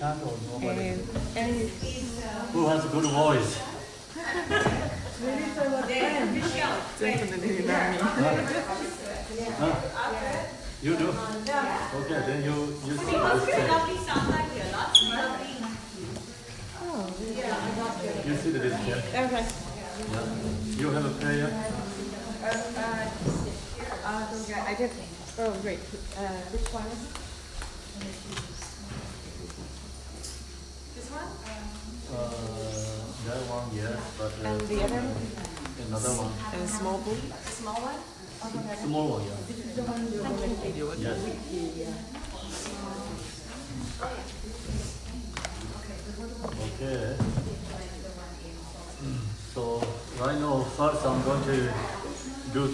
chant or nobody? Who has a good voice? Huh? You do? Okay, then you see this thing. You see this thing? Okay. Yeah. You have a prayer? I did. Oh, great. Which one? This one? That one, yes, but And the other one? another one. And a small book? Small one? Small one, yeah. Yes. Okay. So right now, first I'm going to do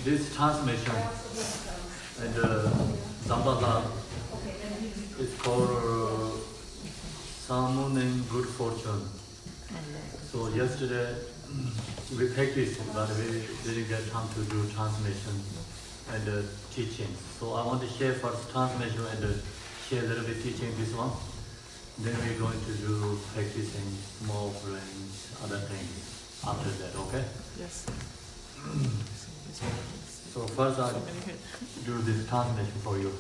this transmission and Dzambala. It's called Summoning Good Fortune. So yesterday we practiced, but we didn't get time to do transmission and teaching. So I want to share first transmission and share a little bit teaching this one. Then we're going to do practicing small frames, other things after that, okay? Yes. So first I'll do this transmission for you.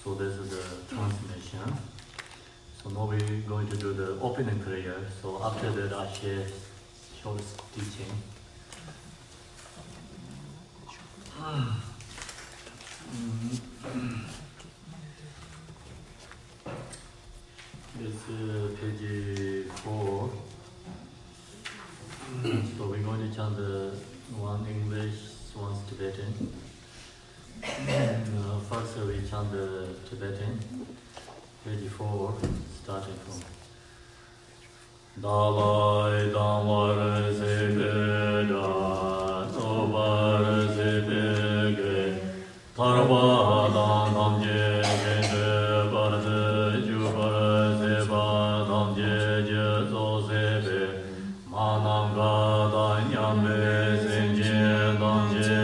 So this is the transmission. So now we're going to do the opening prayer. So after that I share short teaching. It's page 4. So we're going to chant the one English, one Tibetan. First we chant the Tibetan, page 4, starting from Dalai Damar Sebeda, Nobar Sebege, Tarva Namje Gende Barde, Jubar Seba Namje Jezo Sebe, Mananga Danyame Senje Namje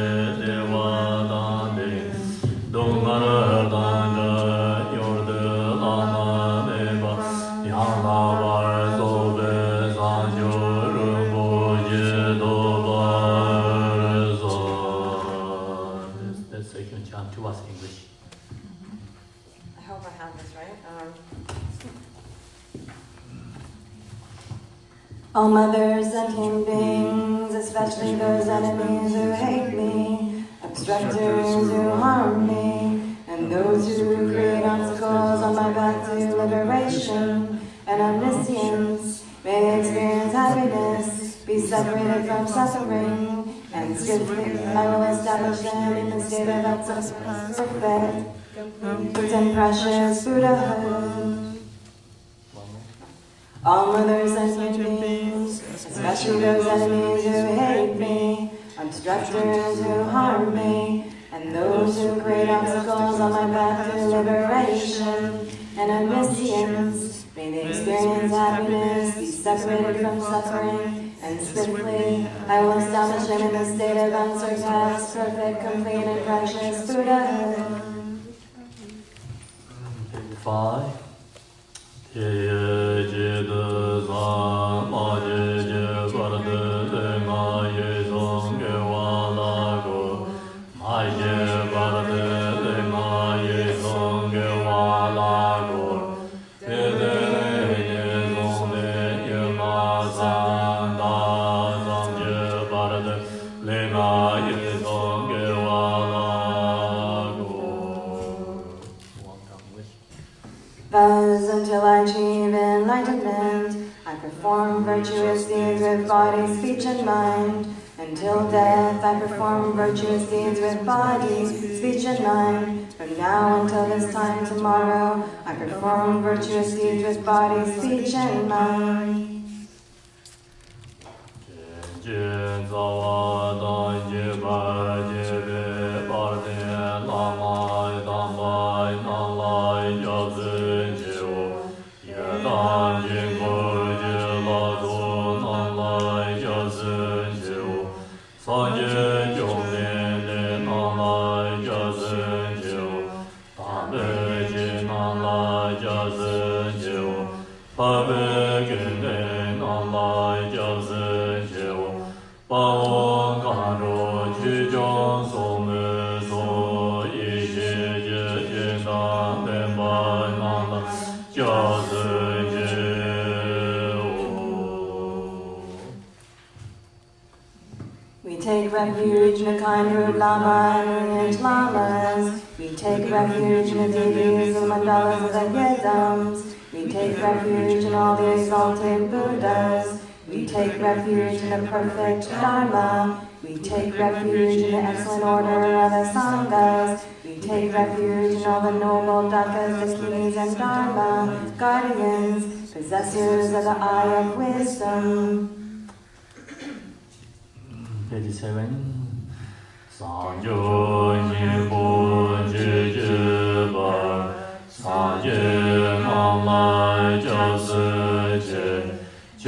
Deva Dande, Dongara Danda Yorde Lama Deva, Yana Var Sobe Sanjo Ripoche Dobar Zon. That's so you can chant to us English. I hope I have this right. All mothers and human beings, especially those enemies who hate me, obstructors who harm me, and those who create obstacles on my path to liberation and omniscience, may experience happiness, be separated from suffering, and swiftly I will establish them in the state of absolute perfect, complete and precious Buddhahood. All mothers and human beings, especially those enemies who hate me, obstructors who harm me, and those who create obstacles on my path to liberation and omniscience, may they experience happiness, be separated from suffering, and swiftly I will establish them in the state of unsurpassed, perfect, complete, and precious Buddhahood. Page 5. Thus, until I achieve enlightenment, I perform virtuous deeds with body, speech, and mind. Until death, I perform virtuous deeds with body, speech, and mind. From now until this time tomorrow, I perform virtuous deeds with body, speech, and mind. We take refuge in the kind root lama and lineage lamas. We take refuge in the deities and mandalas of the yidams. We take refuge in all the exalted Buddhas. We take refuge in the perfect Dharma. We take refuge in the excellent order of the Sanghas. We take refuge in all the noble Dakas, the Kinis, and Dharma, guardians, possessors of the eye of wisdom. Page 7. Sanjo Nyingpo Jeje Bar Sanje Namlai Jase Je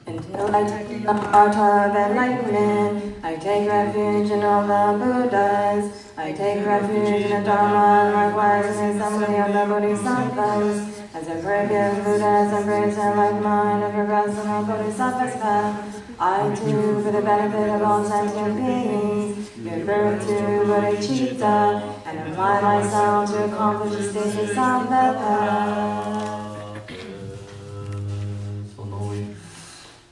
Until I take the heart of enlightenment, I take refuge in all the Buddhas. I take refuge in the Dharma, and likewise in the assembly of the Bodhisattvas. As a previous Buddhas embrace a like mind and progress in the Bodhisattva's path, I too, for the benefit of all sentient beings, give birth to bodhicitta and apply myself to accomplish the stages of the path. So now we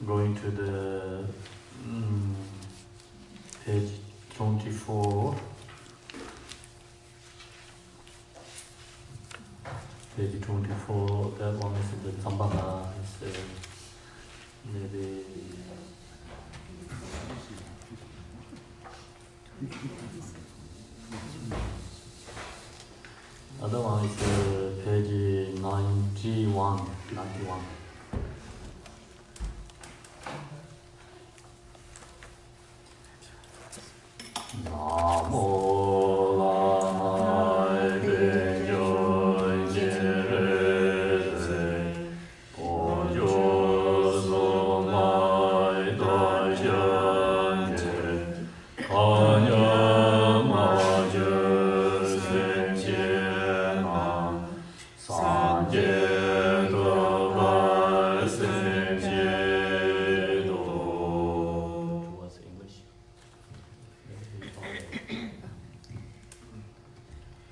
going to the page 24. Page 24, that one is the Dzambala, is maybe other one is page 91.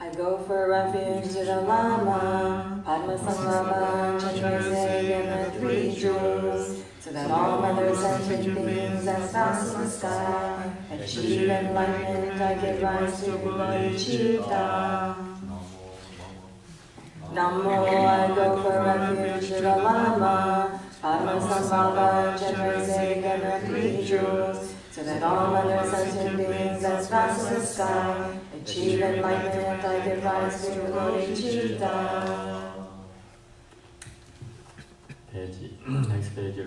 I go for refuge to the Lama, Padma Samlama, Chandrasek, and the three jewels, so that all mother sentient beings as fast as the sky achieve enlightenment. I give rise to bodhicitta. Namo, I go for refuge to the Lama, Padma Samlama, Chandrasek, and the three jewels, so that all mother sentient beings as fast as the sky achieve enlightenment. I give rise to bodhicitta. Next page,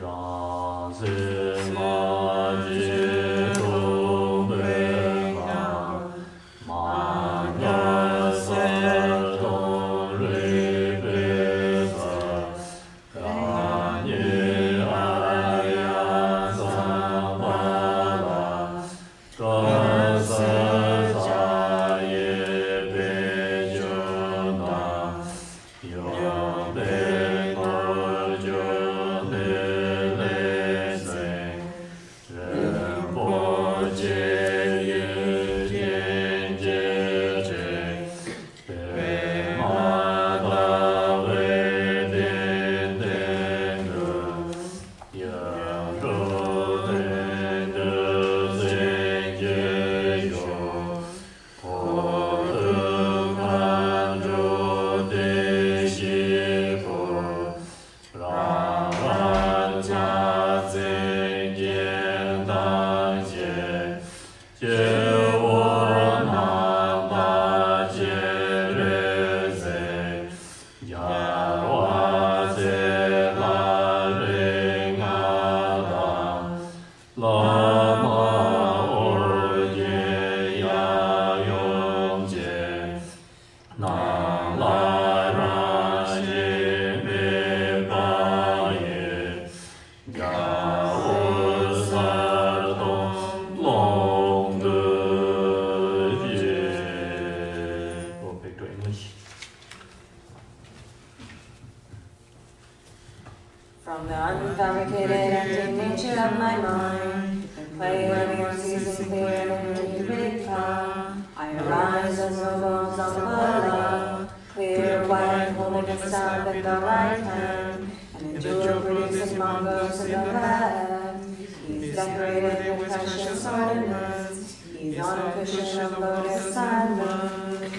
From the unfabricated empty nature of my mind, the play of the unceasing clear and nirvana, I arise as noble Dzambala, clear, white, holy. holding a staff in the right hand, and a jewel-producing mongoose in the left. He's decorated with precious ornaments. He's on a cushion of lotus silent,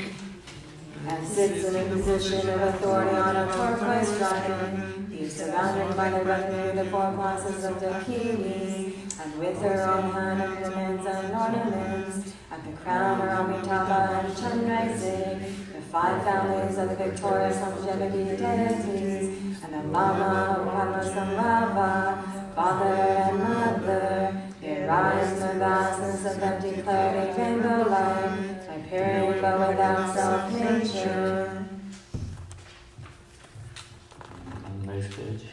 and sits in a position of authority on a turquoise dragon. He's surrounded by the retinue of the four classes of the Kili, and with her own hand implements and ornaments. At the crown are Amitabha and Chandrasik, the 5 families of the victorious longevity deities, and the Lama of Padmasambhava, father and mother. They rise in the vastness of empty clarity, rainbow light, appearing but without self-nature. Next page.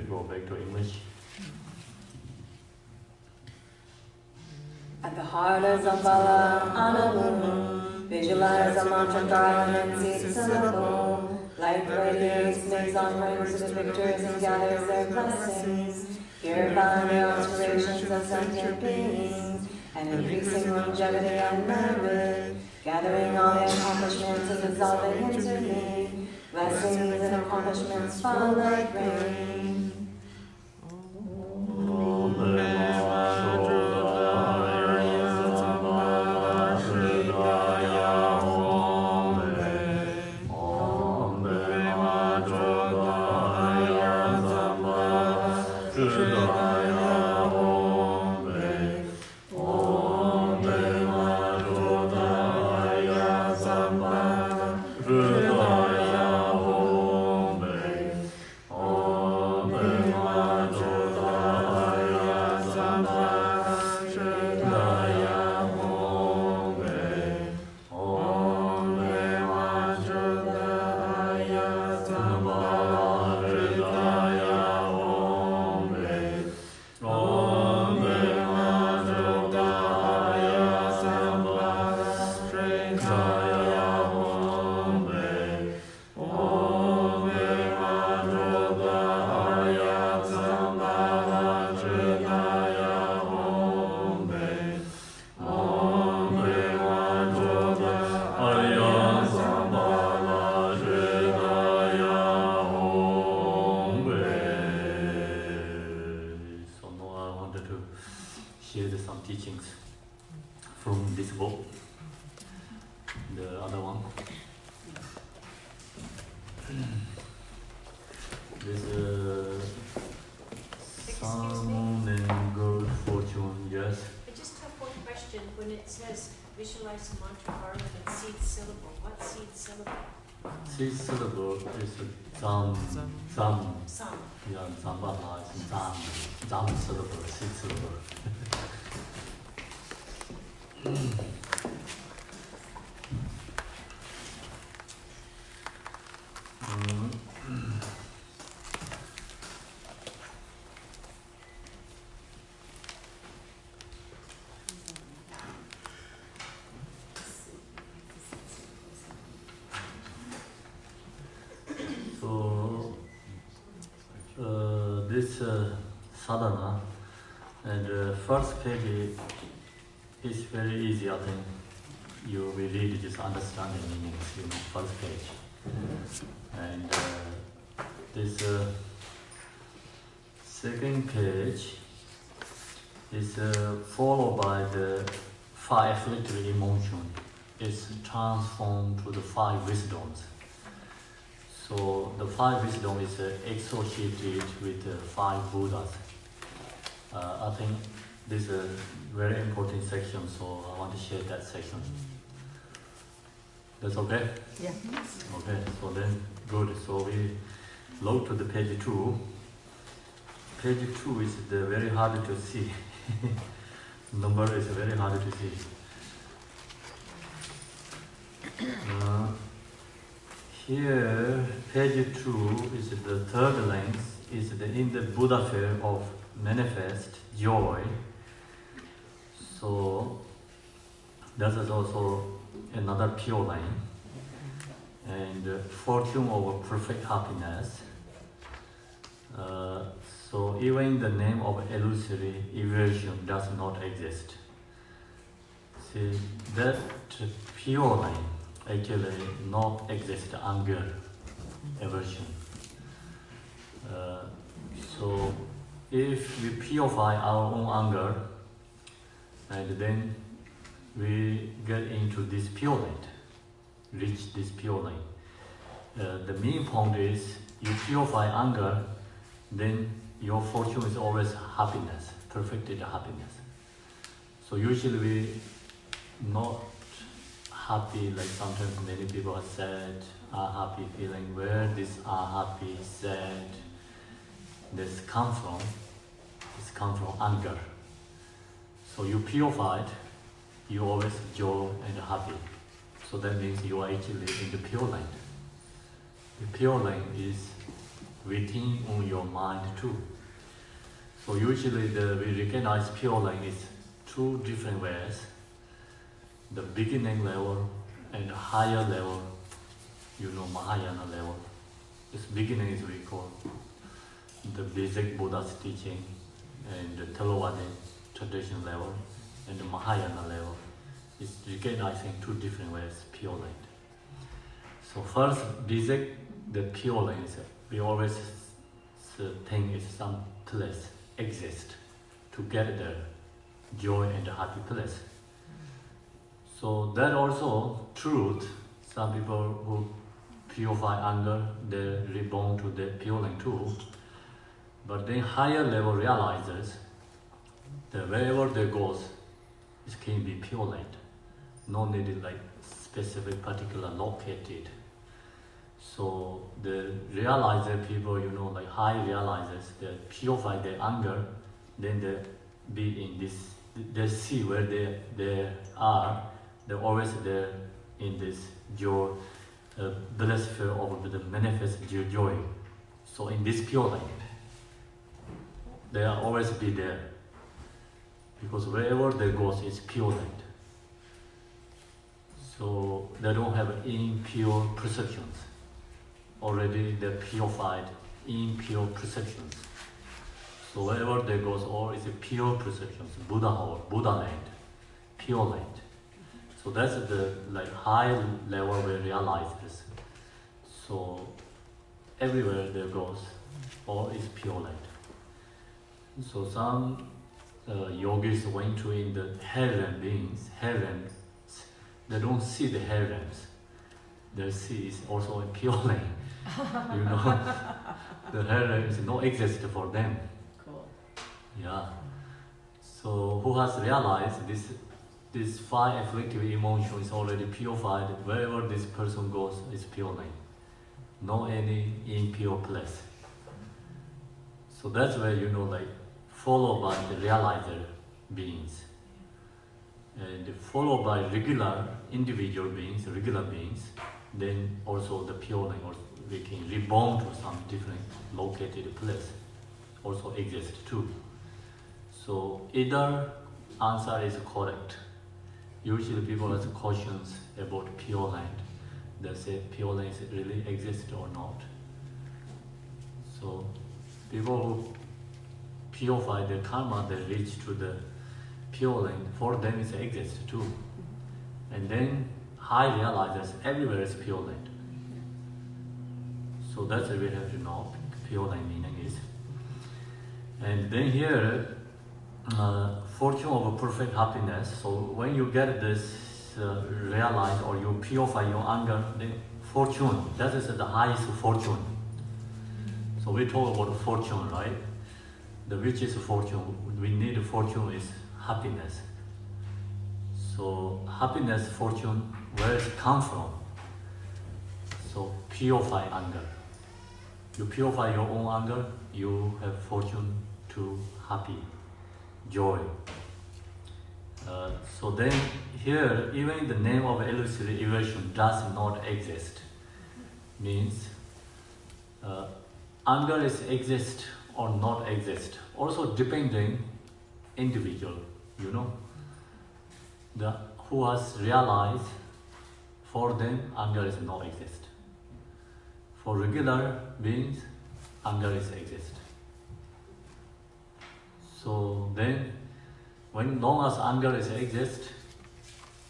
Go back to English. At the heart of Dzambala, Anamu, visualize a mantra garland and seed syllable. Light radiates, makes offerings to the victors and gathers their blessings, purifying the aspirations of sentient beings, and increasing longevity and merit, gathering all the accomplishments and dissolving into me. Blessings and accomplishments fall like rain. Some teachings from this book. The other one. This sun and good fortune, yes. I just have one question. When it says visualize the mantra garland and seed syllable, what seed syllable? Seed syllable is Dzam. Some. Yeah, Dzambala is Dzam syllable, seed syllable. So this sadhana and first page is very easy. I think you will read just understand the meanings, first page. And this second page is followed by the 5 afflictory emotions. It's transformed to the 5 wisdoms. So the 5 wisdom is associated with the 5 Buddhas. I think this is a very important section, so I want to share that section. That's okay? Yeah. Okay, so then good. So we load to the page 2. Page 2 is very hard to see. Number is very hard to see. Here, page 2 is the third length, is in the Buddha fair of manifest joy. So that is also another pure line. And fortune of perfect happiness. So even the name of illusory evasion does not exist. See, that pure line actually not exist anger, aversion. So if we purify our own anger, and then we get into this pure light, reach this pure light. The main point is you purify anger, then your fortune is always happiness, perfected happiness. So usually we not happy, like sometimes many people are sad, are happy feeling. Where this are happy, sad, this come from? This come from anger. So you purified, you always joy and happy. So that means you are actually in the pure light. The pure light is within on your mind too. So usually we recognize pure light is two different ways. The beginning level and higher level, Mahayana level. This beginning is we call the basic Buddha's teaching, and the Theravada tradition level, and the Mahayana level is recognizing two different ways, pure light. So first, basic, the pure light is, we always think is some place exist to get the joy and happy place. So that also truth. Some people who purify anger, they reborn to the pure light too. But then higher level realizes that wherever they goes, it can be pure light. No needed like specific particular located. So the realizer people, like high realizers, they purify their anger, then they be in this, they see where they are, they're always there in this joy, bliss sphere of the manifest joy. So in this pure light, they will always be there. Because wherever they go, it's pure light. So they don't have impure perceptions. Already they're purified, impure perceptions. So wherever they go, all is pure perceptions, Buddha or Buddha light, pure light. So that's the high level we realize this. So everywhere there goes, all is pure light. So some yogis went to in the hell beings, they don't see the hell realms. They see is also a pure light. The hell realms no exist for them. Cool. Yeah. So who has realized this 5 afflictive emotion is already purified. Wherever this person goes is pure light. No any impure place. So that's where followed by the realizer beings. And followed by regular individual beings, regular beings, then also the pure light, or we can reborn to some different located place, also exists too. So either answer is correct. Usually people have questions about pure light. They say pure light really exists or not. So people who purify their karma, they reach to the pure light. For them it exists too. And then high realizers everywhere is pure light. So that's what we have to know pure light meaning is. And then here, fortune of perfect happiness. So when you get this realize or you purify your anger, then fortune, that is the highest fortune. So we talk about fortune, right? the richest fortune we need fortune is happiness. So happiness, fortune, where it come from? So purify anger. You purify your own anger, you have fortune to happy, joy. So then here, even the name of illusory illusion does not exist. Means anger is exist or not exist. Also depending individual, you know. Who has realized for them anger is not exist. For regular beings, anger is exist. So then, when long as anger is exist,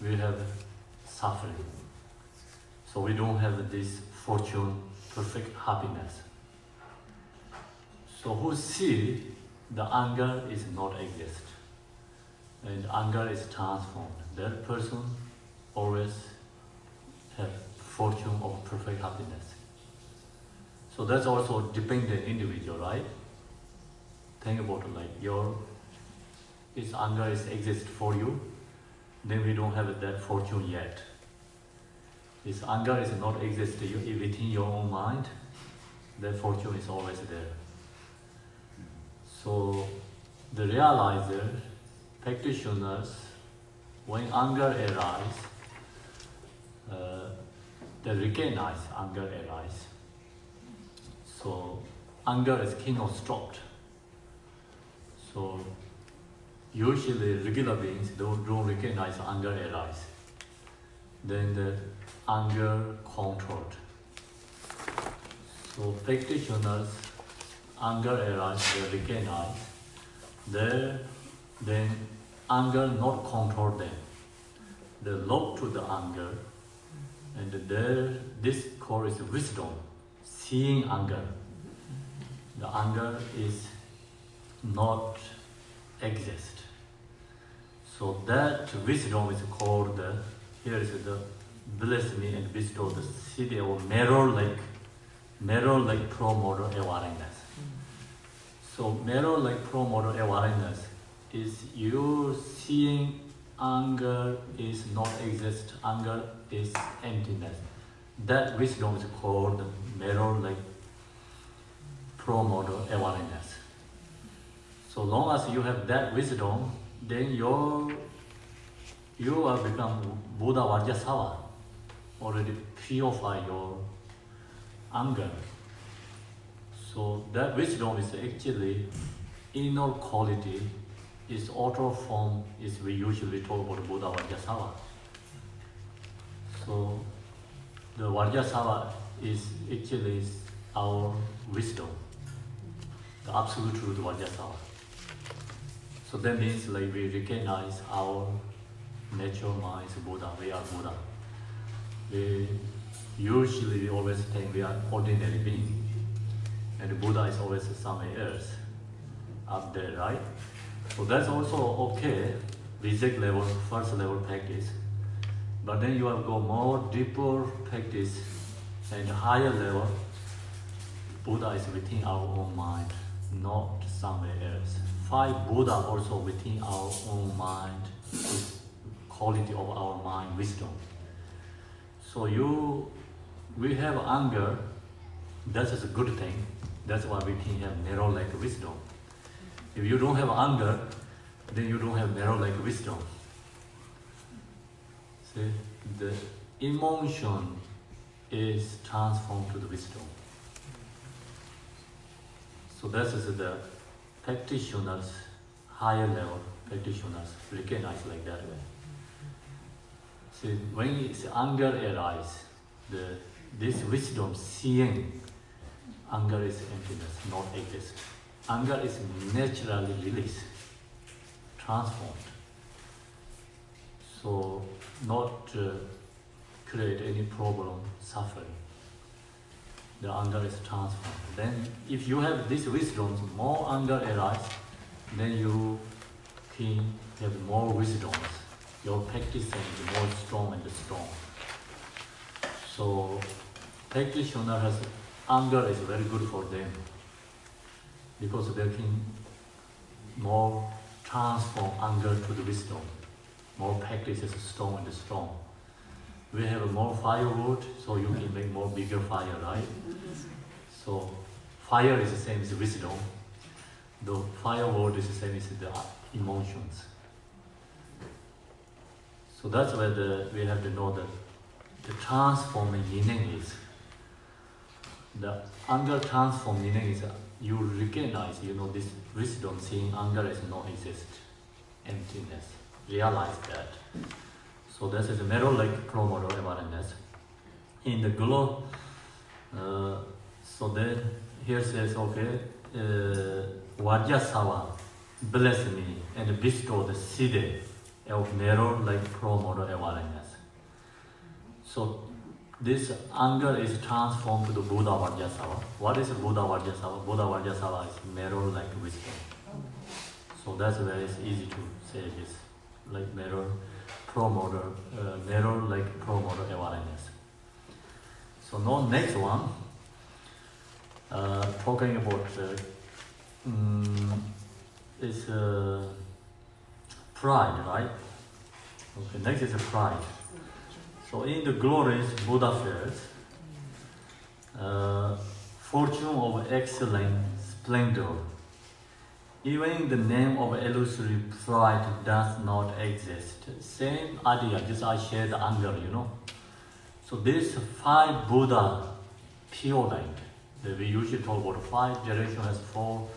we have suffering. So we don't have this fortune, perfect happiness. So who see the anger is not exist, and anger is transformed, that person always have fortune of perfect happiness. So that's also dependent individual, right? Think about it like if anger is exist for you, then we don't have that fortune yet. If anger is not exist within your own mind, that fortune is always there. So the realizer, practitioners, when anger arises, they recognize anger arises. So anger is cannot stopped. So usually regular beings don't recognize anger arises. Then the anger controlled. So practitioners, anger arises, they recognize. Then anger not control them. They look to the anger, and this core is wisdom, seeing anger. The anger is not exist. So that wisdom is called here is the bless me and bestow the city or mirror like pro-model awareness. So mirror like pro-model awareness is you seeing anger is not exist, anger is emptiness. That wisdom is called mirror like pro-model awareness. So long as you have that wisdom, then you are become Buddha Vajrasattva, already purify your anger. So that wisdom is actually inner quality, is outer form, is we usually talk about Buddha Vajrasattva. So the Vajrasattva is actually our wisdom, the absolute truth Vajrasattva. So that means like we recognize our nature mind is Buddha, we are Buddha. We always think we are ordinary being, and Buddha is always somewhere else, up there, right? So that's also okay, basic level, first level practice. But then you have to go more deeper practice and higher level. Buddha is within our own mind, not somewhere else. 5 Buddha also within our own mind, is quality of our mind, wisdom. So we have anger, that is a good thing. That's why we can have narrow like wisdom. If you don't have anger, then you don't have narrow like wisdom. See, the emotion is transformed to the wisdom. So that is the practitioners, higher level practitioners recognize like that way. See, when anger arises, this wisdom seeing anger is emptiness, not exist. Anger is naturally released, transformed. So not create any problem, suffering. The anger is transformed. Then if you have this wisdom, more anger arises, then you can have more wisdom. Your practice is more strong and strong. So practitioner has anger is very good for them, because they can more transform anger to the wisdom. More practices strong and strong. We have more firewood, so you can make more bigger fire, right? So fire is the same as wisdom. The firewood is the same as the emotions. So that's where we have to know that the transforming meaning is. The anger transform meaning is you recognize, this wisdom, seeing anger as no exist, emptiness. Realize that. So this is a mirror-like pro-motor awareness. In the glow, so then here says, okay, Vajrasattva, bless me and bestow the seed of mirror-like pro-motor awareness. So this anger is transformed to the Buddha Vajrasattva. What is Buddha Vajrasattva? Buddha Vajrasattva is mirror-like wisdom. So that's where it's easy to say this, like mirror-like pro-motor awareness. So now next one, talking about is pride, right? Okay, next is pride. So in the glorious Buddha fields, fortune of excellent splendor, even in the name of illusory pride does not exist. Same idea, just I share the anger, So this 5 Buddha pure light, that we usually talk about 5 direction has 4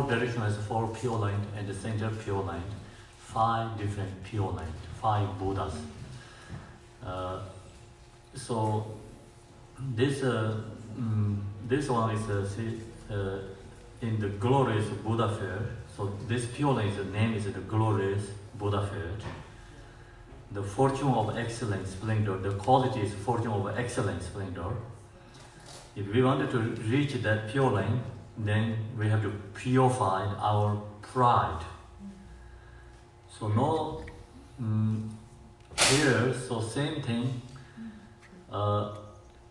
direction has 4 pure light, and the center pure light, 5 different pure light, 5 Buddhas. So this one is in the glorious Buddha field. So this pure light, the name is the glorious Buddha field. The fortune of excellent splendor, the quality is fortune of excellent splendor. If we wanted to reach that pure line, then we have to purify our pride. So no, here, so same thing,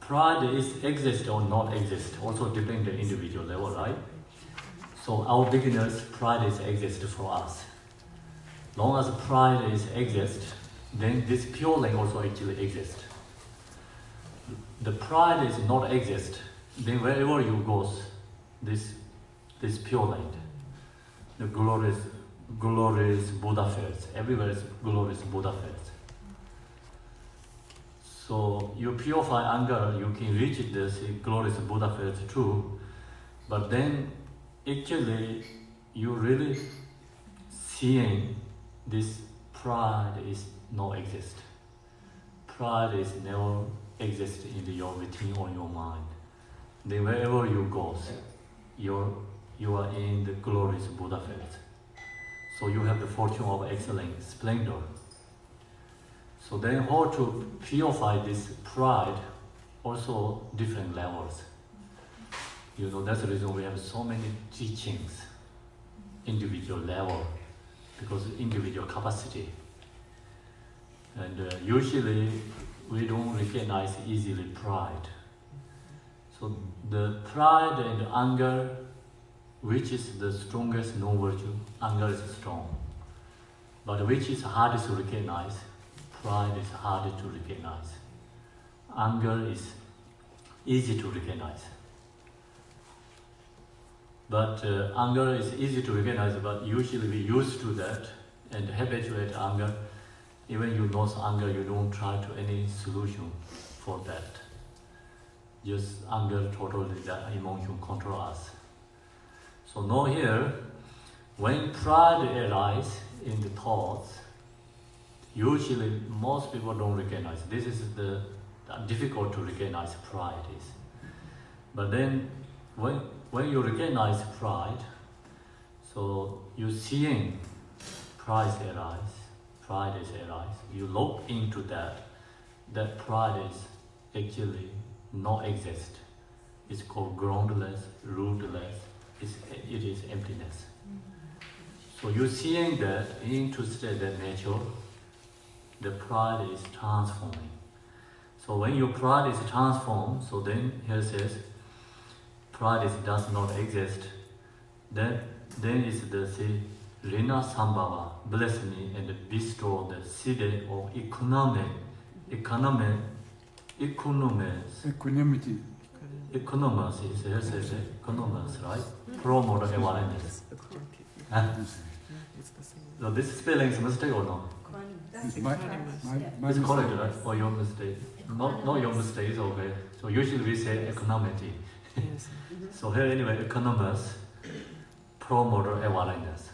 pride is exist or not exist, also depend on the individual level, right? So our beginners, pride is exist for us. Long as pride is exist, then this pure line also actually exists. The pride is not exist, then wherever you go, this pure light, the glorious Buddha fields, everywhere is glorious Buddha fields. So you purify anger, you can reach this glorious Buddha fields too, but then actually you really seeing this pride is not exist. Pride is never exist in within or your mind. Then wherever you go, you are in the glorious Buddha field. So you have the fortune of excellent splendor. So then how to purify this pride, also different levels. That's the reason we have so many teachings, individual level, because individual capacity. And usually we don't recognize easily pride. So the pride and anger, which is the strongest no virtue? Anger is strong. But which is hardest to recognize? Pride is harder to recognize. Anger is easy to recognize. But anger is easy to recognize, but usually we used to that and habituate anger. Even you know anger, you don't try to any solution for that. Just anger totally, that emotion control us. So now here, when pride arises in the thoughts, usually most people don't recognize. This is the difficult to recognize pride is. But then when you recognize pride, so you seeing pride is arise, you look into that pride is actually not exist. It's called groundless, rootless, it is emptiness. So you seeing that, interested in that nature, the pride is transforming. So when your pride is transformed, so then here says, pride does not exist, then is the Rina Sambhava, bless me and bestow the seed of economies, economies is economies, right? Promote awareness. So this spelling is a mistake or no? It's It's correct, right? Or your mistake? Not your mistake, it's okay. So usually we say economity. So here anyway, economies, promote awareness.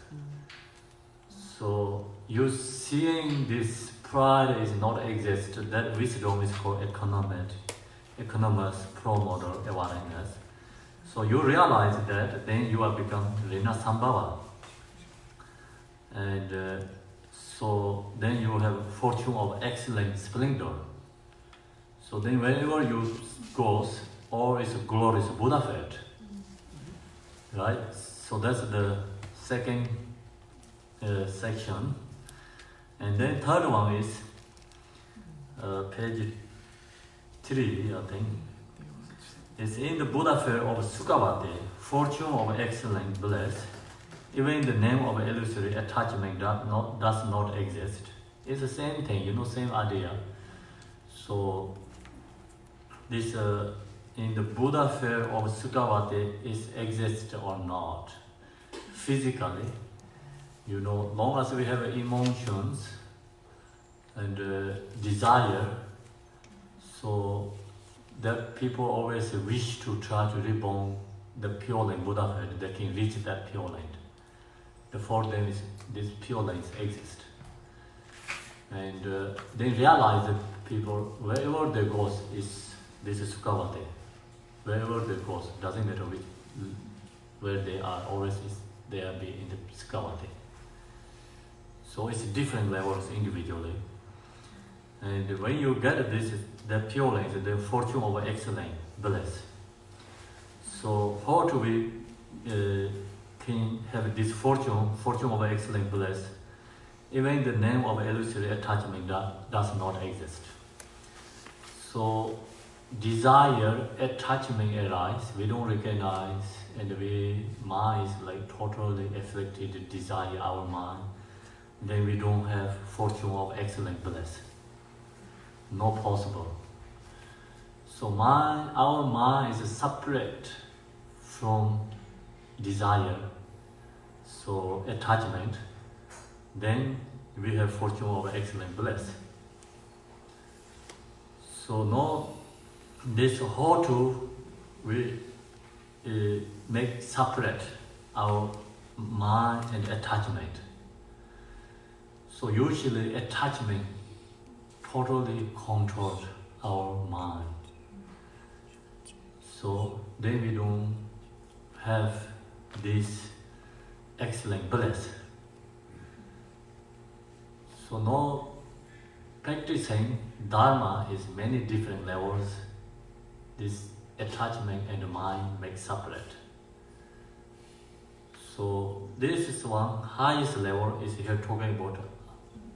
So you seeing this pride is not exist, that wisdom is called economies, promote awareness. So you realize that, then you have become Rina Sambhava. And so then you have fortune of excellent splendor. So then wherever you go, all is glorious Buddha fate. Right? So that's the second section. And then third one is page 3, I think. It's in the Buddha fate of Sukhavati, fortune of excellent bliss. Even the name of illusory attachment does not exist. It's the same thing, same idea. So this in the Buddha fair of Sukhavati is exist or not. Physically, long as we have emotions and desire, so that people always wish to try to reborn the Pure Land Buddha fair, they can reach that Pure Land. The for them is these Pure Lands exist. And they realize that people, wherever they go, this is Sukhavati. Wherever they go, doesn't matter where they are, always they are in the Sukhavati. So it's different levels individually. And when you get this, the Pure Lands, the fortune of excellent bliss. So how do we can have this fortune of excellent bliss? Even the name of illusory attachment does not exist. So desire, attachment arise, we don't recognize, and mind is like totally afflicted, desire our mind, then we don't have fortune of excellent bliss. Not possible. So our mind is separate from desire, so attachment, then we have fortune of excellent bliss. So now this how to we make separate our mind and attachment. So usually attachment totally controls our mind. So then we don't have this excellent bliss. So now practicing Dharma is many different levels. This attachment and mind make separate. So this is one highest level is here talking about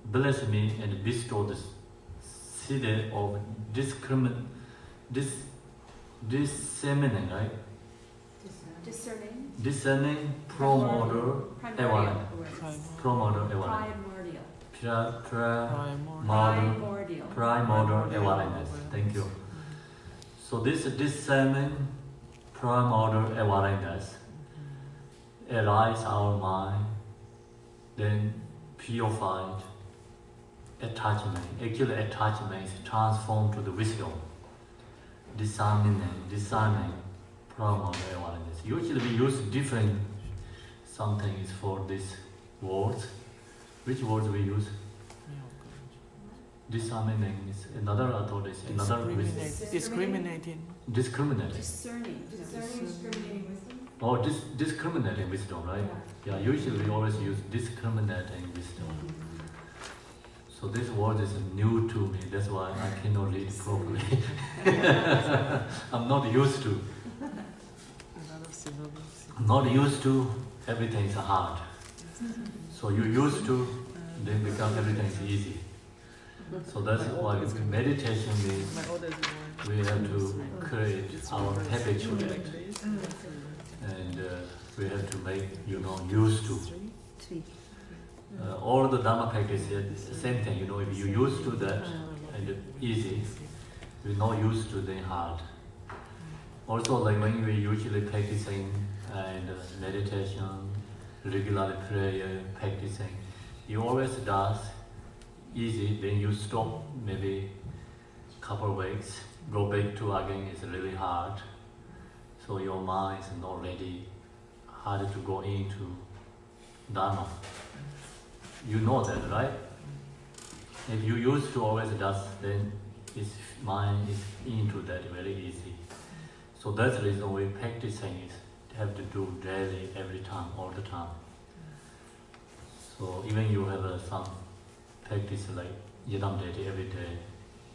bless me and bestow the seed of disseminating, right? Discerning, promoter, awareness. Promoter, awareness. Primordial awareness. Thank you. So this discerning, primordial awareness arise our mind, then purified attachment. Actually, attachment is transformed to the wisdom. Discerning, primordial awareness. Usually we use different something is for these words. Which words we use? Discerning is another authority, another wisdom. Discriminating. Discriminating. Discerning, discriminating wisdom. Oh, discriminating wisdom, right? Yeah, usually we always use discriminating wisdom. So this word is new to me, that's why I cannot read properly. I'm not used to. Not used to, everything is hard. So you used to, then become everything is easy. So that's why meditation is we have to create our habitude, and we have to make used to. All the Dharma practice is the same thing, you know, if you used to that and easy, you're not used to then hard. Also, like when we usually practicing and meditation, regular prayer, practicing, you always does easy, then you stop maybe couple weeks, go back to again is really hard. So your mind is not ready, hard to go into Dharma. You know that, right? If you used to always does, then his mind is into that very easy. So that's the reason we practicing is have to do daily, every time, all the time. So even you have some practice like Yidam Deity every day,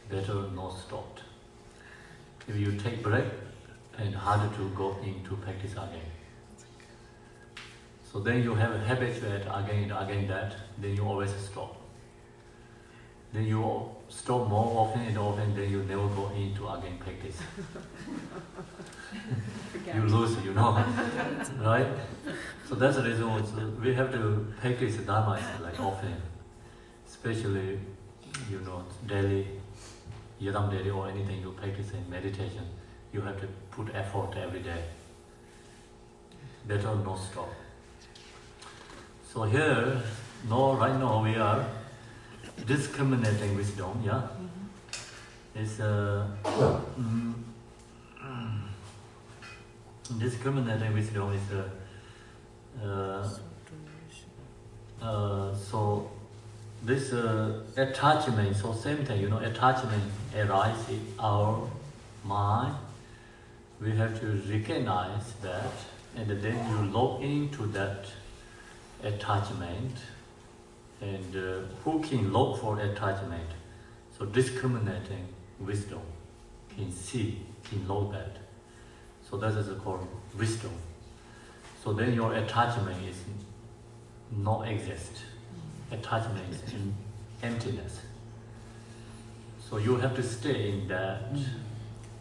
better not stopped. If you take break, and harder to go into practice again. So then you have a habit at again and again that, then you always stop. Then you stop more often and often, then you never go into again practice. You lose, you know, right? So that's the reason also we have to practice Dharma like often, especially, you know, daily, Yidam Deity or anything you practice in meditation, you have to put effort every day. Better not stop. So here, right now we are discriminating wisdom, yeah? It's discriminating wisdom is so this attachment, so same thing, you know, attachment arises in our mind. We have to recognize that, and then you look into that attachment, and who can look for attachment? So discriminating wisdom can see, can know that. So that is called wisdom. So then your attachment is not exist. Attachment is in emptiness. So you have to stay in that,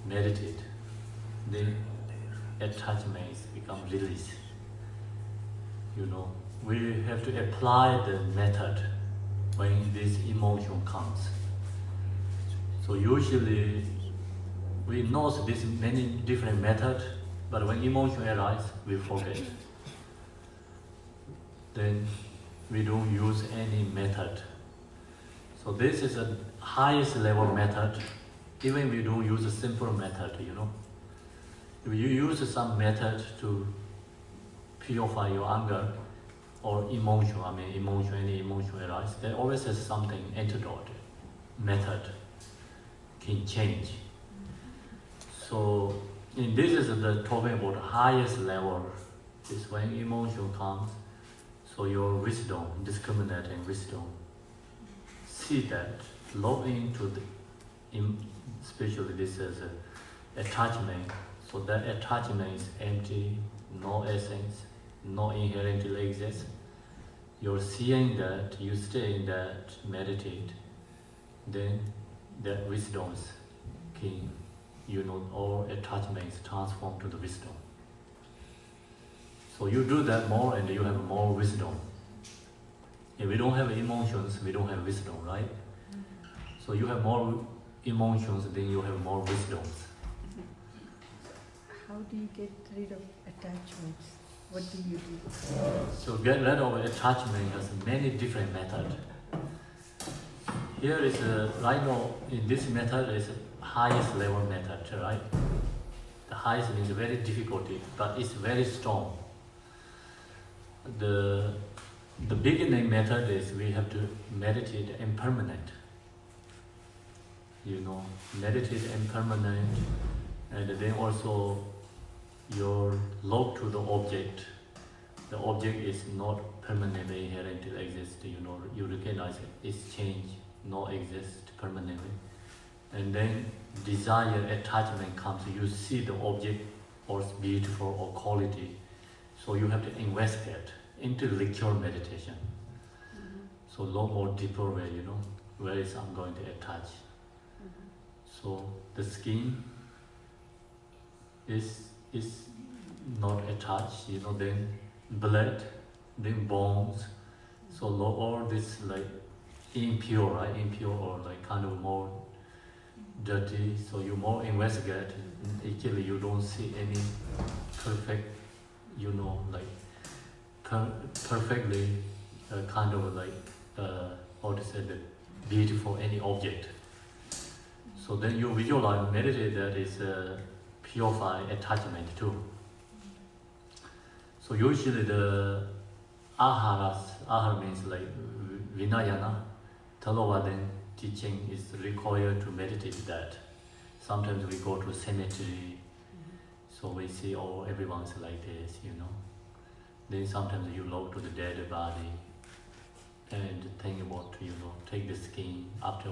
meditate. Then attachments become release. You know, we have to apply the method when this emotion comes. So usually we know this many different methods, but when emotion arises, we forget. Then we don't use any method. So this is a highest level method. Even we don't use a simple method, you know. If you use some method to purify your anger or emotion, any emotion arises, there always is something antidote, method can change. So in this is the talking about the highest level, is when emotion comes, so your wisdom, discriminating wisdom, see that, look into the, especially this is attachment, so that attachment is empty, no essence, no inherently exists. You're seeing that, you stay in that, meditate, then that wisdoms can, you know, all attachments transform to the wisdom. So you do that more and you have more wisdom. If we don't have emotions, we don't have wisdom, right? So you have more emotions, then you have more wisdoms. How do you get rid of attachments? What do you do? So get rid of attachment has many different methods. Here is right now in this method is highest level method, right? The highest means very difficult, but it's very strong. The beginning method is we have to meditate impermanent. You know, meditate impermanent, and then also your look to the object. The object is not permanently inherently exist. You know, you recognize it, it's change, not exist permanently. And then desire, attachment comes. You see the object or it's beautiful or quality. So you have to investigate, intellectual meditation. So a lot more deeper way, you know, where is I'm going to attach. So the skin is not attached, you know, then blood, then bones, So all this like impure, right? Impure or like kind of more dirty. So you more investigate. Actually, you don't see any perfect, like perfectly kind of like how to say that beautiful any object. So then you visualize, meditate that is purify attachment too. So usually the ahara means like vinayana, Thalavadan teaching is required to meditate that. Sometimes we go to cemetery, so we see everyone's like this, Then sometimes you look to the dead body and think about, take the skin, after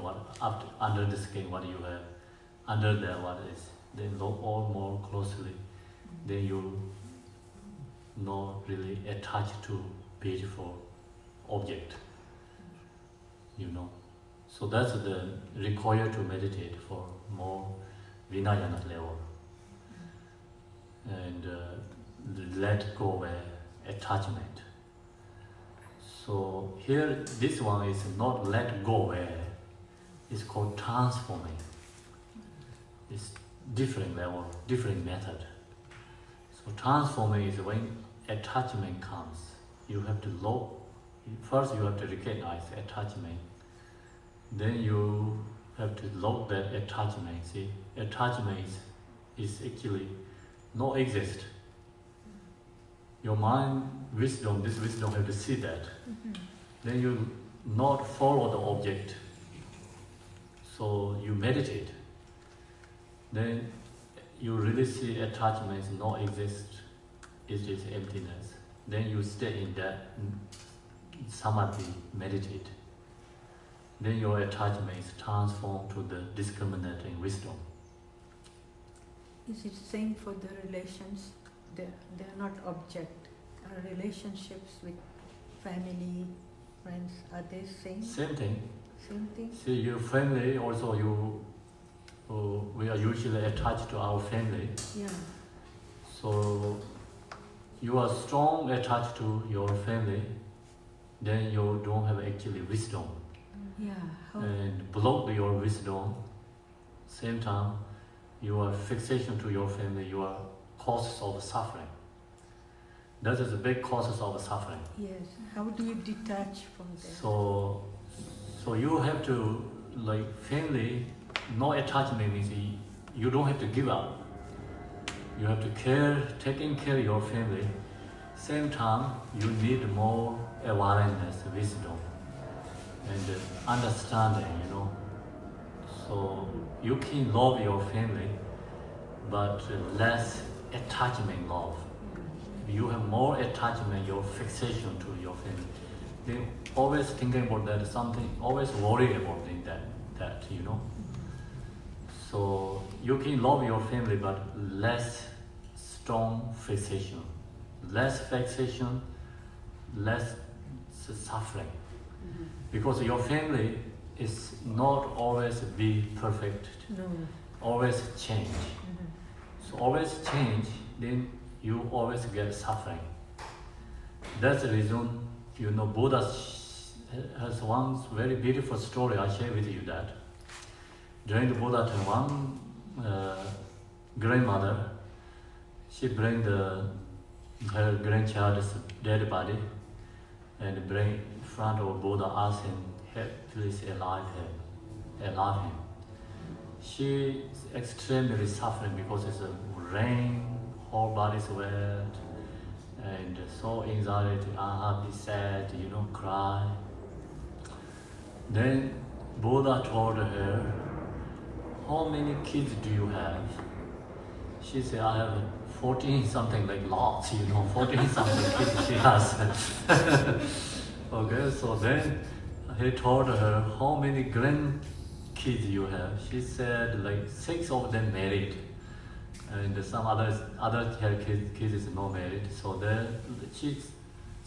under the skin what you have, under there what is, then look all more closely, then you not really attached to beautiful object, So that's the required to meditate for more Vinayana level. And let go of attachment. So here, this one is not let go of, it's called transforming. It's different level, different method. So transforming is when attachment comes. You have to first you have to recognize attachment. Then you have to love that attachment. See, attachment is actually not exist. Your mind, wisdom, this wisdom have to see that. Then you not follow the object. So you meditate. Then you really see attachments not exist. It is emptiness. Then you stay in that samadhi, meditate. Then your attachment is transformed to the discriminating wisdom. Is it same for the relations? They're not object. Our relationships with family, friends, are they same? Same thing. Same thing? See, your family also, we are usually attached to our family. Yeah. So you are strong attached to your family, then you don't have actually wisdom. Yeah. How? And block your wisdom. Same time, your fixation to your family, you are causes of suffering. That is the big causes of suffering. Yes. How do you detach from that? So you have to, like, family, no attachment means you don't have to give up. You have to taking care of your family. Same time, you need more awareness, wisdom, and understanding, So you can love your family, but less attachment love. You have more attachment, your fixation to your family. They always thinking about that, something, always worried about that. So you can love your family, but less strong fixation. Less fixation, less suffering. Because your family is not always be perfect. No. Always change. So always change, then you always get suffering. That's the reason, Buddha has one very beautiful story. I share with you that. During the Buddha time, one grandmother, she bring her grandchild's dead body and bring in front of Buddha, ask him, please alive him. She is extremely suffering because it's rain, whole body is wet, and so anxiety, unhappy, sad, cry. Then Buddha told her, how many kids do you have? She said, I have 14 something, like lots, 14 something kids she has. Okay, so then he told her, how many grandkids you have? She said, like 6 of them married. And some other kids is not married. So then she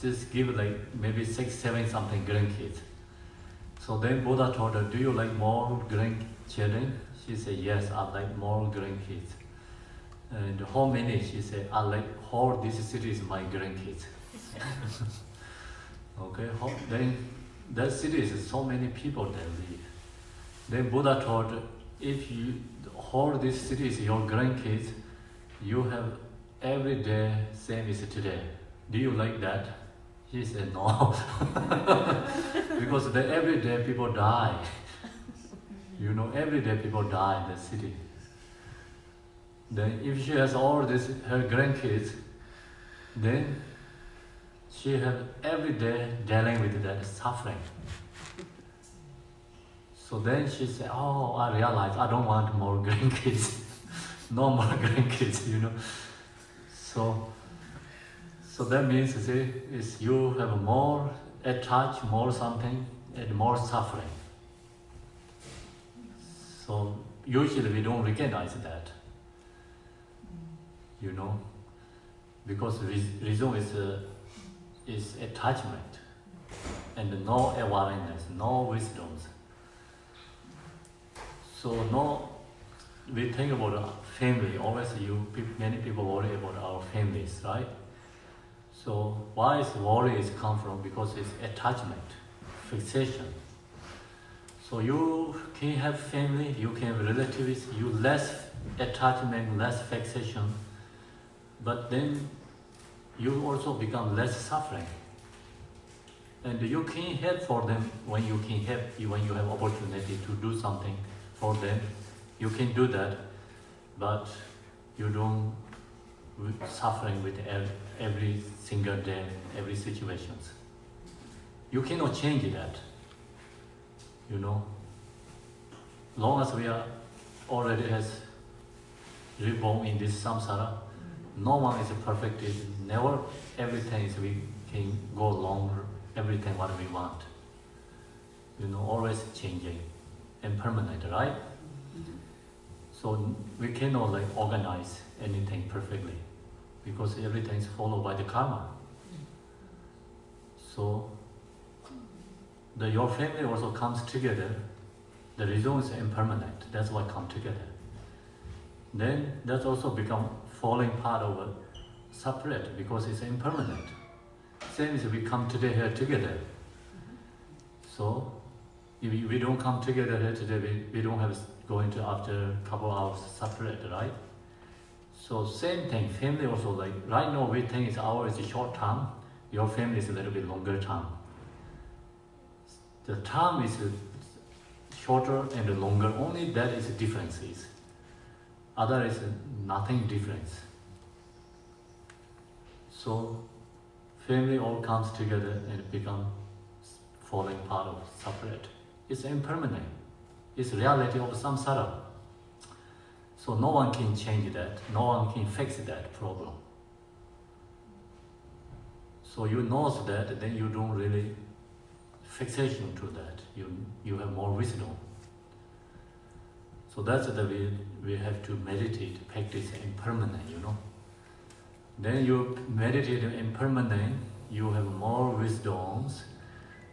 just give like maybe 6, 7 something grandkids. So then Buddha told her, do you like more grandchildren? She said, yes, I like more grandkids. And how many? She said, I like whole this city is my grandkids. Okay, then that city is so many people that live. Then Buddha told, if you hold this city is your grandkids, you have every day same as today. Do you like that? He said no. Because every day people die. You know, every day people die in the city. Then if she has all this, her grandkids, then she have every day dealing with that suffering. So then she said, oh, I realized I don't want more grandkids. No more grandkids, you know. So that means, see, is you have more attached, more something, and more suffering. So usually we don't recognize that, you know, because reason is attachment and no awareness, no wisdoms. So we think about our family. Always many people worry about our families, right? So why is worry is come from? Because it's attachment, fixation. So you can have family, you can have relatives, you less attachment, less fixation, but then you also become less suffering. And you can help for them when you can help, when you have opportunity to do something for them. You can do that, but you don't suffering with every single day, every situations. You cannot change that. You know, long as we are already has reborn in this samsara, no one is perfect. Never everything is we can go longer, everything what we want. You know, always changing and permanent, right? So we cannot like organize anything perfectly because everything is followed by the karma. So your family also comes together. The reason is impermanent. That's why come together. Then that also become falling part of a separate because it's impermanent. Same as we come today here together. So if we don't come together here today, we don't have going to after a couple hours separate, right? So same thing, family also like right now we think it's ours is short term, your family is a little bit longer term. The term is shorter and longer, only that is differences. Other is nothing difference. So family all comes together and become falling part of separate. It's impermanent. It's reality of samsara. So no one can change that. No one can fix that problem. So you know that, then you don't really fixation to that. You have more wisdom. So that's the way we have to meditate, practice impermanent, you know. Then you meditate impermanent, you have more wisdoms.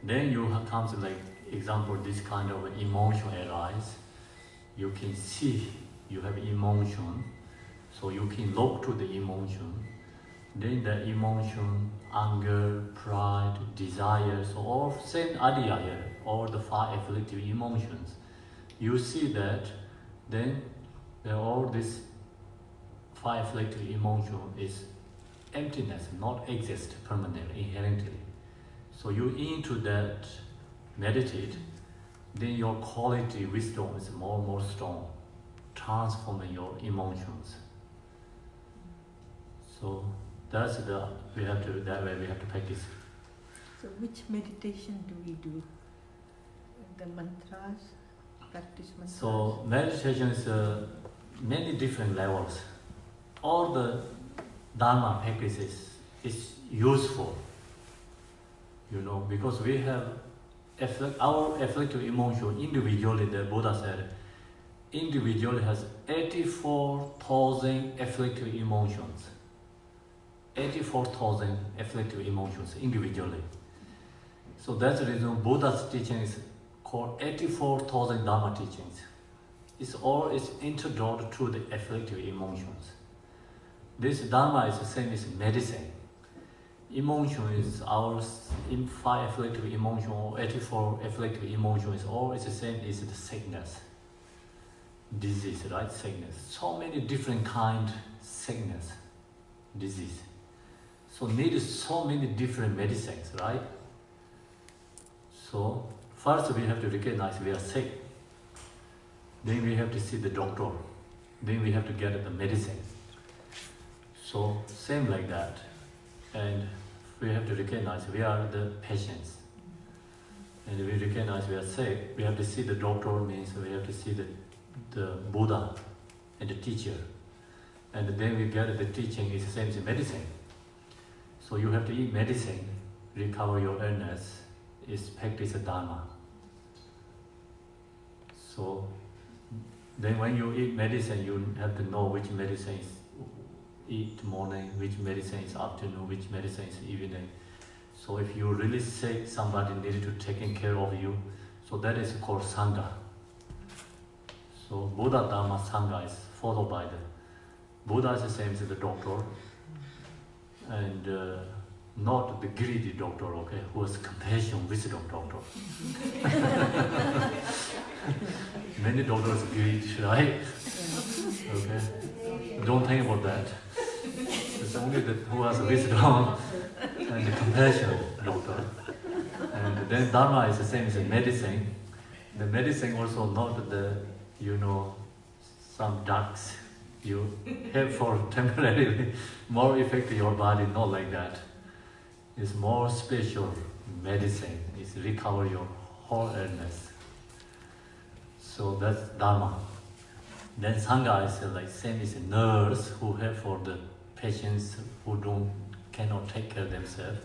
Then you comes like example, this kind of emotion arise. You can see you have emotion, so you can look to the emotion. Then the emotion, anger, pride, desire, so all same idea here, all the 5 afflictive emotions. You see that, then all this 5 afflictive emotion is emptiness, not exist permanently, inherently. So you into that meditate, then your quality wisdom is more and more strong, transforming your emotions. So that's that way we have to practice. So which meditation do we do? The mantras, practice mantras? So meditation is many different levels. All the Dharma practices is useful, you know, because we have our afflictive emotion individually. The Buddha said, individually has 84,000 afflictive emotions. 84,000 afflictive emotions individually. So that's the reason Buddha's teaching is called 84,000 Dharma teachings. It's all is introduced to the afflictive emotions. This Dharma is the same as medicine. emotion is our in 5 afflictive emotion or 84 afflictive emotion is always the same is the sickness, disease, right? Sickness. So many different kind sickness, disease. So need so many different medicines, right? So first we have to recognize we are sick. Then we have to see the doctor. Then we have to get the medicine. So same like that. And we have to recognize we are the patients. And we recognize we are sick. We have to see the doctor, means we have to see the Buddha and the teacher. And then we get the teaching is the same as medicine. So you have to eat medicine, recover your illness, is practice Dharma. So then when you eat medicine, you have to know which medicine is eat morning, which medicine is afternoon, which medicine is evening. So if you're really sick, somebody needed to take care of you. So that is called Sangha. So Buddha, Dharma, Sangha is followed by the Buddha is the same as the doctor, and not the greedy doctor, okay, who has compassion, wisdom doctor. Many doctors greed, right? Okay, don't think about that. It's only the who has wisdom and the compassion doctor. And then Dharma is the same as medicine. The medicine also not the, some drugs you have for temporarily more effect in your body, not like that. It's more special medicine. It's recover your whole illness. So that's Dharma. Then Sangha is like same as a nurse who help for the patients who cannot take care of themselves.